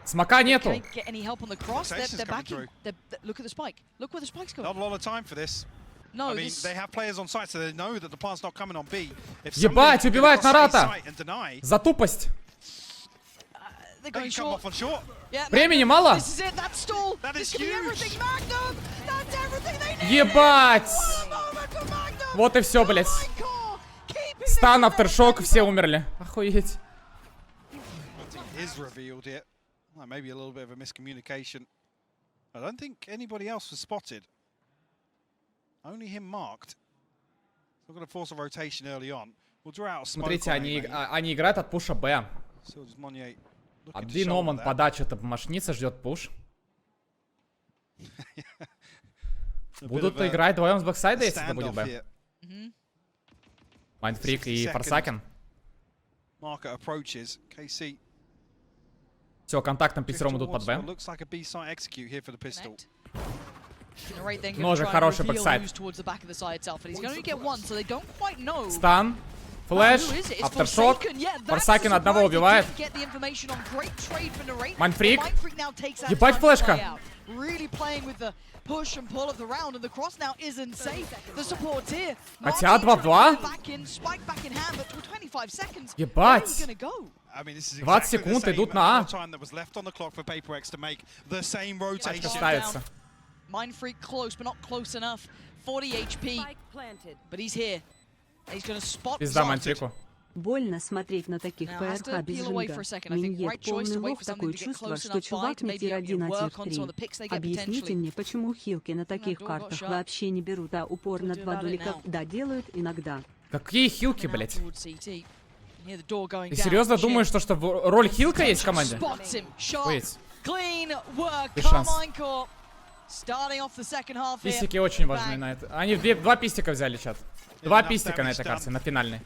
Смока нету. Can't get any help on the cross. Rotations They're coming backing. through. Look at the spike. Look where the spike's going. Not a lot of time for this. No, I mean, this... they have players on site, so they know that the plant's not coming on B. If Ебать, somebody убивает can cross A Нарата. site and deny, За тупость. They're they going can come short. off on short. Yeah, Времени Magnum, мало. This is it. That's stall. That is This could be huge. everything. Magnum. That's everything they need. Ебать. Moment for Magnum. Вот и все, блядь. Encore. Keeping Стан, this авторшок, momentum все going. умерли. Охуеть. Is revealed here. Well, maybe a little bit of a miscommunication. I don't think anybody else was spotted. Only him marked. So we're going to force a rotation early on. We'll draw out a smoke. Смотрите, они играют от пуша Б. Один Оман подачу-то мошница ждет пуш. Будут играть вдвоем с бэксайда, если это будет Б. Майндфрик и Форсакен. Все, контактом пятером идут под Б. Ножик хороший бэксайд. Стан. Флэш. Авторшок. Форсакен одного убивает. Майндфрик. Ебать флешка. Хотя 2 в 2. Ебать. 20 секунд идут на А. Пачка ставится. Mindfreak close, but not close enough. 40 HP, but he's here. He's gonna spot. Пизда Майндфрику. Больно смотреть на таких ПРХ без жинга. Миньет полный лох, такое чувство, что чувак не тир-1, а тир-3. Объясните мне, почему хилки на таких картах вообще не берут, а упор на 2 дулика, да, делают иногда. Какие хилки, блять? Ты серьезно думаешь, что роль хилка есть в команде? Wait. Без шанс. Пистики очень важны на это. Они 2 пистика взяли, чат. 2 пистика на этой карте, на финальной.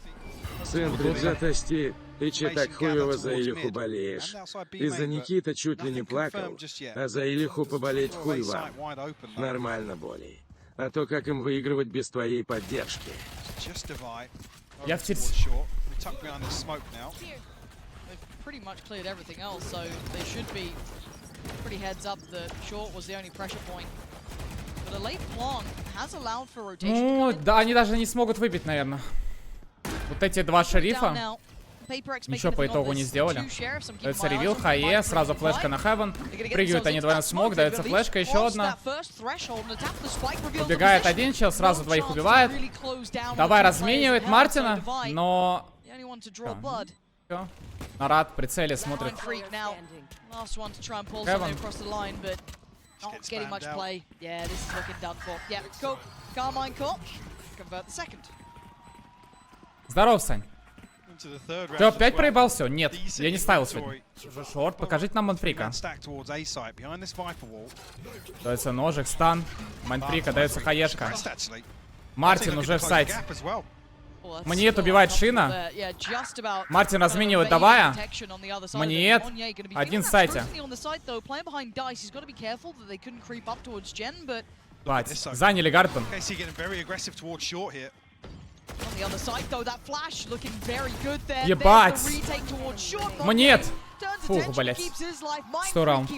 Центр затости, ты че так хуево за Илюху болеешь? Из-за Никита чуть ли не плакал, а за Илюху поболеть хуй вам. Нормально болей. А то как им выигрывать без твоей поддержки? Я в тирсе. Ну, да, они даже не смогут выбить, наверное. Вот эти 2 шерифа ничего по итогу не сделали. Дается ревил, хае, сразу флешка на хевен. Прыгают они двоем в смог, дается флешка, еще одна. Убегает один чел, сразу 2 убивает. Давай разменивает Мартина, но... Всё. Нарат, прицеле, смотрит. Хевен. Not getting much play. Yeah, this is looking done for. Yeah, cool. KARMINE CORP convert the second. Здоров, Сань. Ты опять проебал все? Нет, я не ставил сегодня. Шорт, покажите нам Майндфрика. Дается ножик, стан. Майндфрика, дается хаешка. Мартин уже в сайте. Маньет убивает Шина. Мартин разменивает давая. Маньет. Один в сайте. Бать, заняли Гартон. Ебать. Маньет. Фух, блять. 100 раунд.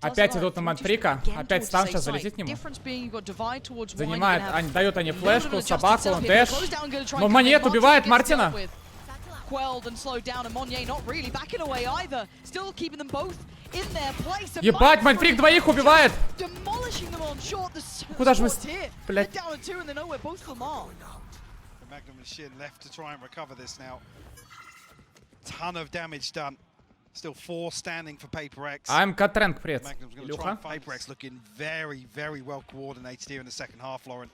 Опять идут на Майндфрика. Опять стан сейчас залетит к нему. Занимает, дают они флешку, собаку, дэш. Но Маньет убивает Мартина. Ебать, Майндфрик 2 убивает. Куда же вы... Блять. Still 4 standing for PRX. I'm Катренк, привет. Илюха. PRX looking very, very well coordinated here in the second half, Lauren.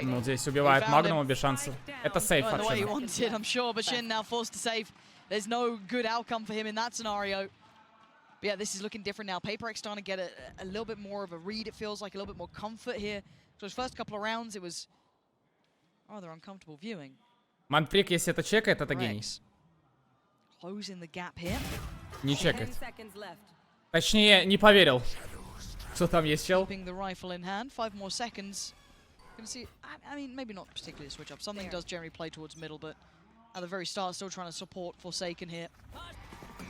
Ну, здесь убивает Магнума без шансов. Это сейф, вообще. I'm sure, but Shin now forced to save. There's no good outcome for him in that scenario. But yeah, this is looking different now. PRX starting to get a little bit more of a read, it feels like, a little bit more comfort here. So his first couple of rounds, it was rather uncomfortable viewing. Майндфрик, если это чекает, это гений. Closing the gap here. Не чекать. Точнее, не поверил, что там есть чел. Keeping the rifle in hand. 5 more seconds. Gonna see. I mean, maybe not particularly a switch up. Something does generally play towards middle, but at the very start, still trying to support Forsaken here.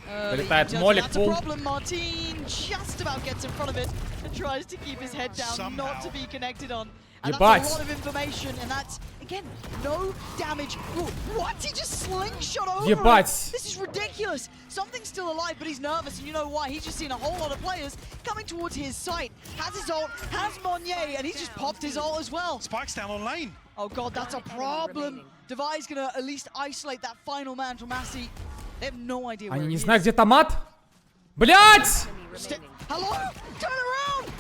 Прилетает молик, That's a пул. problem. Martin just about gets in front of it and tries to keep his head down, not to be connected on. And that's a lot of information, and that's, again, no damage. Ooh, what? He just slingshot over Ебать. it. This is ridiculous. Something's still alive, but he's nervous, and you know why. He's just seen a whole lot of players coming towards his site. Has his ult, has Monnier, and he's just popped his ult as well. Spike's down on lane. Oh god, that's a problem. Devi's gonna at least isolate that final man from Massey. They have no idea where Они he не is. знают, где томат. Блять! Hello? Turn around!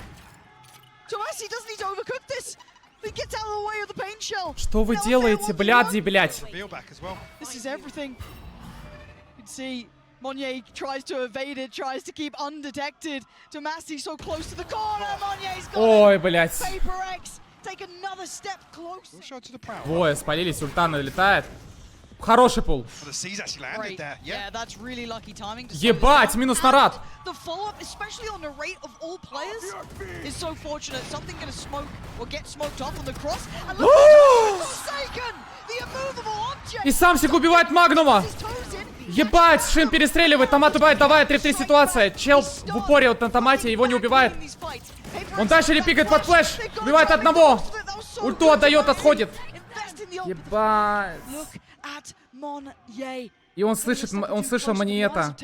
So Massey doesn't need to overcook this. He gets out of the way of the paint shell. Что вы делаете, бляди, блять? This is everything. You can see Monnier tries to evade it, tries to keep undetected. To Massey so close to the corner. Monnier's got Ой, it. блять. PRX take another step closer. Двое спалились, ульта налетает. Хороший пул. Great. Yeah, that's really lucky timing. Ебать, минус на рад. The follow-up, especially on the rate of all players, is so fortunate. Something gonna smoke or get smoked off on the cross. And look at Forsaken! The immovable object! И Самсик убивает Магнума. Ебать, Шим перестреливает, томат убивает, давай, 3-3 ситуация. Чел в упоре вот на томате, его не убивает. Он дальше репикает под флеш, убивает одного. Ульту отдает, отходит. Ебать. И он слышал Маниета.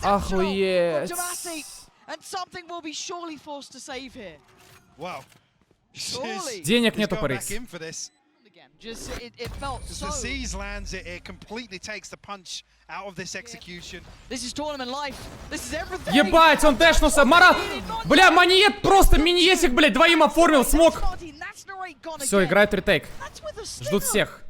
Охуеть. Денег нету, PRX. Decisive lands it. It completely takes the punch out of this execution. This is tournament life. This is everything. Ебать, он дэшнулся. Мара... Бля, Маниет просто мини-есик, блядь, двоим оформил, смог. Все, играет ретейк. Ждут всех.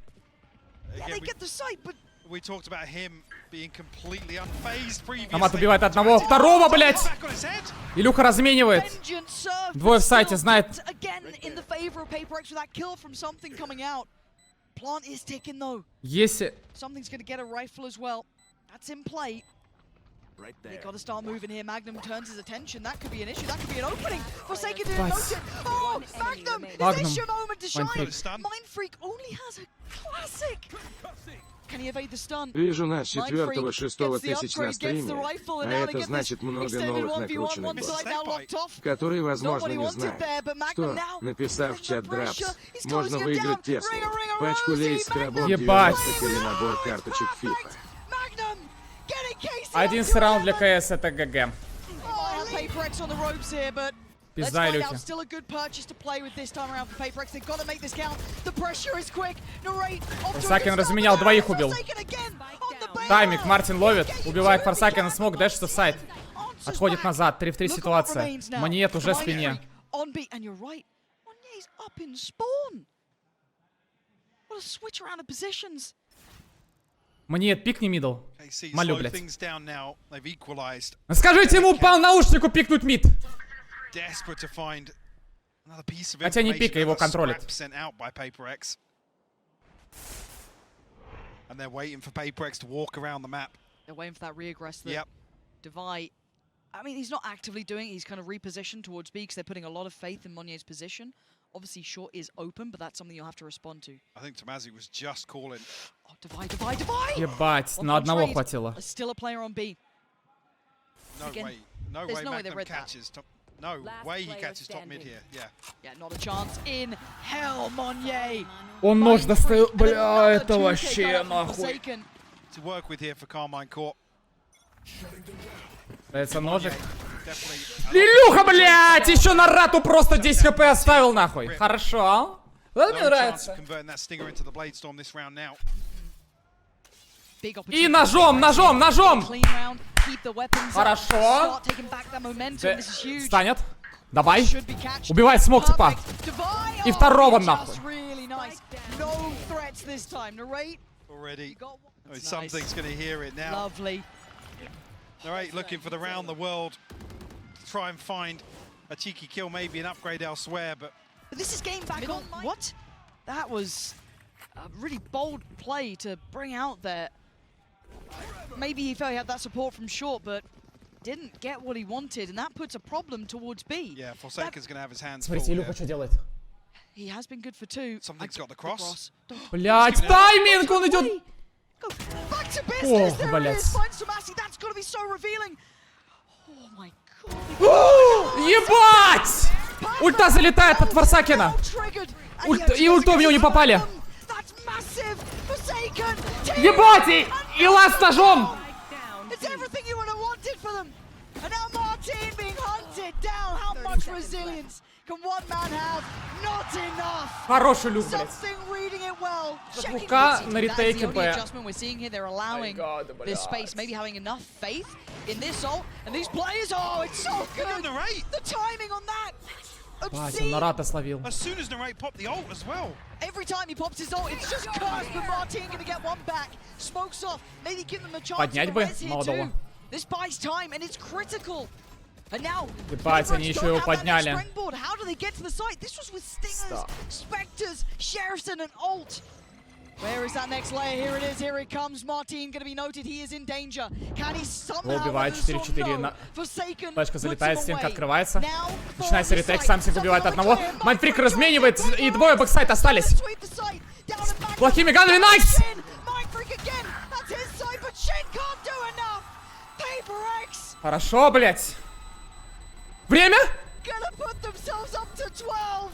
Томат убивает одного, второго, блядь. Илюха разменивает. Двое в сайте, знает. Если... They gotta start moving here. Magnum turns his attention. That could be an issue. That could be an opening. Forsaken didn't notice it. Oh, Magnum! Is this your moment to shine? Mind Freak only has a classic. Can he evade the stun? Вижу нас 4-6 тысяч на стриме, а это значит много новых накрученных боссов, которые, возможно, не знают, что, написав в чат драпс, можно выиграть тесно, пачку лейс крабов 90 или набор карточек FIFA. 11 раунд для КС, это ГГ. Пизда, Илюхи. Форсакен разменял, двоих убил. Таймик, Мартин ловит, убивает Форсакена, смог, дэшится в сайт. Отходит назад, 3 в 3 ситуация. Маниет уже в спине. Маниет, пикни мидл. Молю, блядь. Скажите ему по наушнику пикнуть мид. Хотя не пика, его контролит. And they're waiting for PRX to walk around the map. They're waiting for that regress that Devi, I mean, he's not actively doing it. He's kind of repositioned towards B because they're putting a lot of faith in Monnier's position. Obviously, short is open, but that's something you'll have to respond to. I think Tomazi was just calling. Oh, Devi! Ебать, на одного хватило. Still a player on B. No way. No way Magnum catches top. No way he catches top mid here. Yeah, not a chance in hell, Monnier. Он нож достает. Бля, это вообще нахуй. To work with here for KARMINE CORP. Это ножик. Илюха, блядь! Еще на рату просто 10 хп оставил, нахуй. Хорошо. Это мне нравится. И ножом! Хорошо. Станет. Давай. Убивай смог, типа. И второго, нахуй. Alright, looking for the round the world to try and find a cheeky kill, maybe an upgrade elsewhere, but this is game back on. What? That was a really bold play to bring out there. Maybe he felt he had that support from short, but didn't get what he wanted, and that puts a problem towards B. Yeah, Forsaken's gonna have his hands full. Смотрите, Илюха что делает. He has been good for two. Something's got the cross. Блять, тайминг, он идет. Back to business. There it блядь. is. Finds Tomasi. That's got to be so revealing. Oh my god. Ебать! Ульта залетает от Форсакена. И ульту в него не попали. Ебать! И лаз с ножом! It's everything you would have wanted for them. And now Martin being hunted down. How much resilience can one man have? Not enough. Хороший люк, блядь. Something reading it well. Звука на ретейке Б. Adjustment we're seeing here. They're allowing this space, maybe having enough faith in this ult. And these players, oh, it's so good. The timing on that. Бать, он Нарата словил. As soon as Narate popped the ult as well. Every time he pops his ult, it's just cursed, but Martin gonna get one back. Smokes off, maybe give them a chance. Поднять бы молодого. This buys time and it's critical. And now, Ебать, они еще его подняли. How do they get to the site? This was with Stingers, Spectres, Sheriffs, and an ult. Where is that next layer? Here it is. Here it comes. Martin gonna be noted. He is in danger. Can he somehow убивает lose or 4-4 no? на... Forsaken Флешка залетает, puts him стенка away. открывается. Now, Начинается ретейк, сам себе убивает одного. Mindfreak Майндфрик разменивает, и двое бэксайд остались. sweep the site. Down and back. Плохими ганами, найс! Mindfreak again. That's his side, but Shen can't do enough. PRX Хорошо, блять. Время? gonna put themselves up to 12.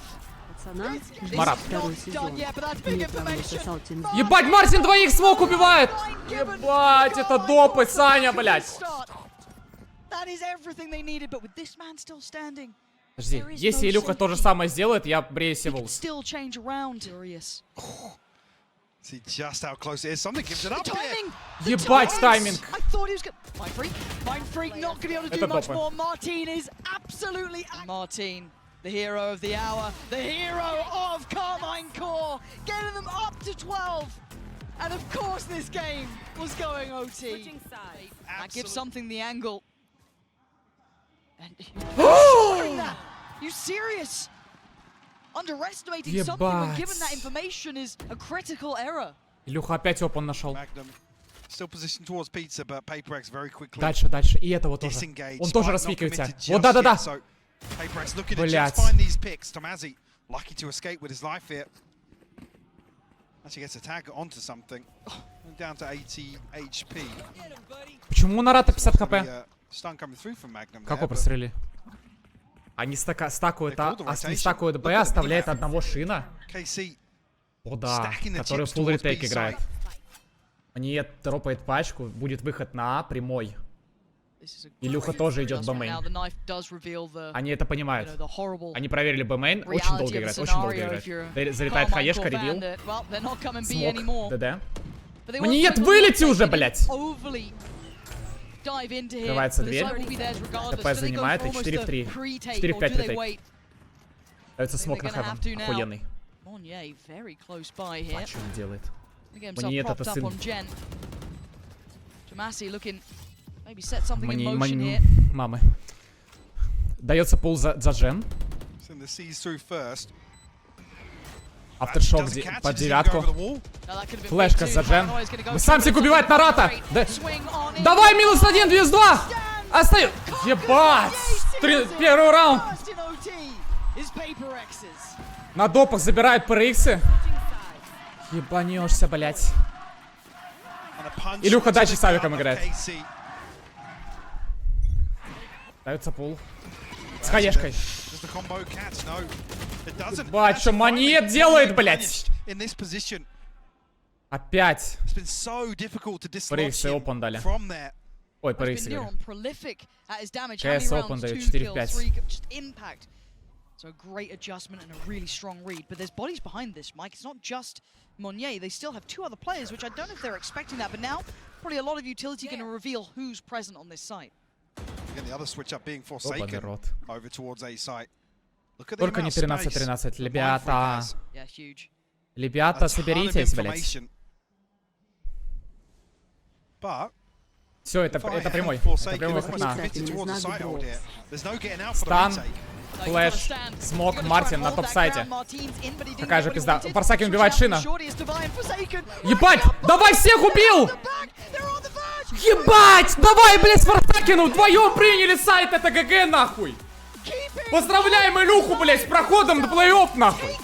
Пацана, Марат. второй сезон. Мне там написал Тинза. Ебать, Мартин двоих смог убивает! Ебать, это допы, Саня, блять. That is everything they needed, but with this man still standing. Подожди, если Илюха то же самое сделает, я брею себе волосы. Still change around. Curious. See just how close it is. Something gives it up here. Timing. Ебать, тайминг. I thought he was good. Mindfreak not gonna be able to do much more. Martin is absolutely. Martin, the hero of the hour, the hero of KARMINE core, getting them up to 12. And of course, this game was going OT. That gives something the angle. And that. You serious? Underestimating something when given that information is a critical error. Илюха опять опан нашел. Magnum still positioned towards pizza, but PRX very quickly. Дальше, дальше. И этого тоже. Он тоже распикивает тебя. Вот, да-да-да. PRX looking to Блять. just find these picks. Tomasi lucky to escape with his life here. Actually gets a tag onto something. Down to 80 HP. Почему у Нарата 50 хп? Stun coming through from Magnum. Как прострели? Они стакуют Б, оставляет одного Шина. KC. О да, который фулл ретейк играет. Они дропает пачку, будет выход на А прямой. Илюха тоже идет Б-мейн. Они это понимают. Они проверили Б-мейн, очень долго играет, очень долго играет. Залетает хаешка, ревил. Смок, ДД. Нет, вылети уже, блять! Открывается дверь. ТП занимает, и 4 в 3. 4 в 5 ретейк. Дается смок на хэвен. Охуенный. А что он делает? Мне это сын. Мамы. Дается пул за Джен. Авторшок под девятку. Флешка за Джен. Самсик убивает Нарата. Давай, -1, двиз 2. Остаю. Ебать. Первый раунд. На допах забирают PRX. Ебанешься, блять. Илюха дальше с авиком играет. Дается пул. С хаешкой. Ебать, что монет делает, блять. Опять. PRX и опен дали. Ой, PRX играли. КС опен дает 4 в 5. So a great adjustment and a really strong read. But there's bodies behind this, Mike. It's not just Monnier. They still have two other players, which I don't know if they're expecting that. But now, probably a lot of utility going to reveal who's present on this site. Again, the other switch up being Forsaken over towards A site. Только не 13-13. Ребята. Yeah, huge. Ребята, соберитесь, блять. Все, это прямой. Это прямой выход на. Стан. Флэш, смок, Мартин на топ-сайте. Какая же пизда. Форсакин убивает Шина. Ебать! Давай, всех убил! Ебать! Давай, блядь, с Форсакину вдвоем приняли сайт, это ГГ, нахуй! Поздравляем Илюху, блядь, с проходом до плей-офф, нахуй!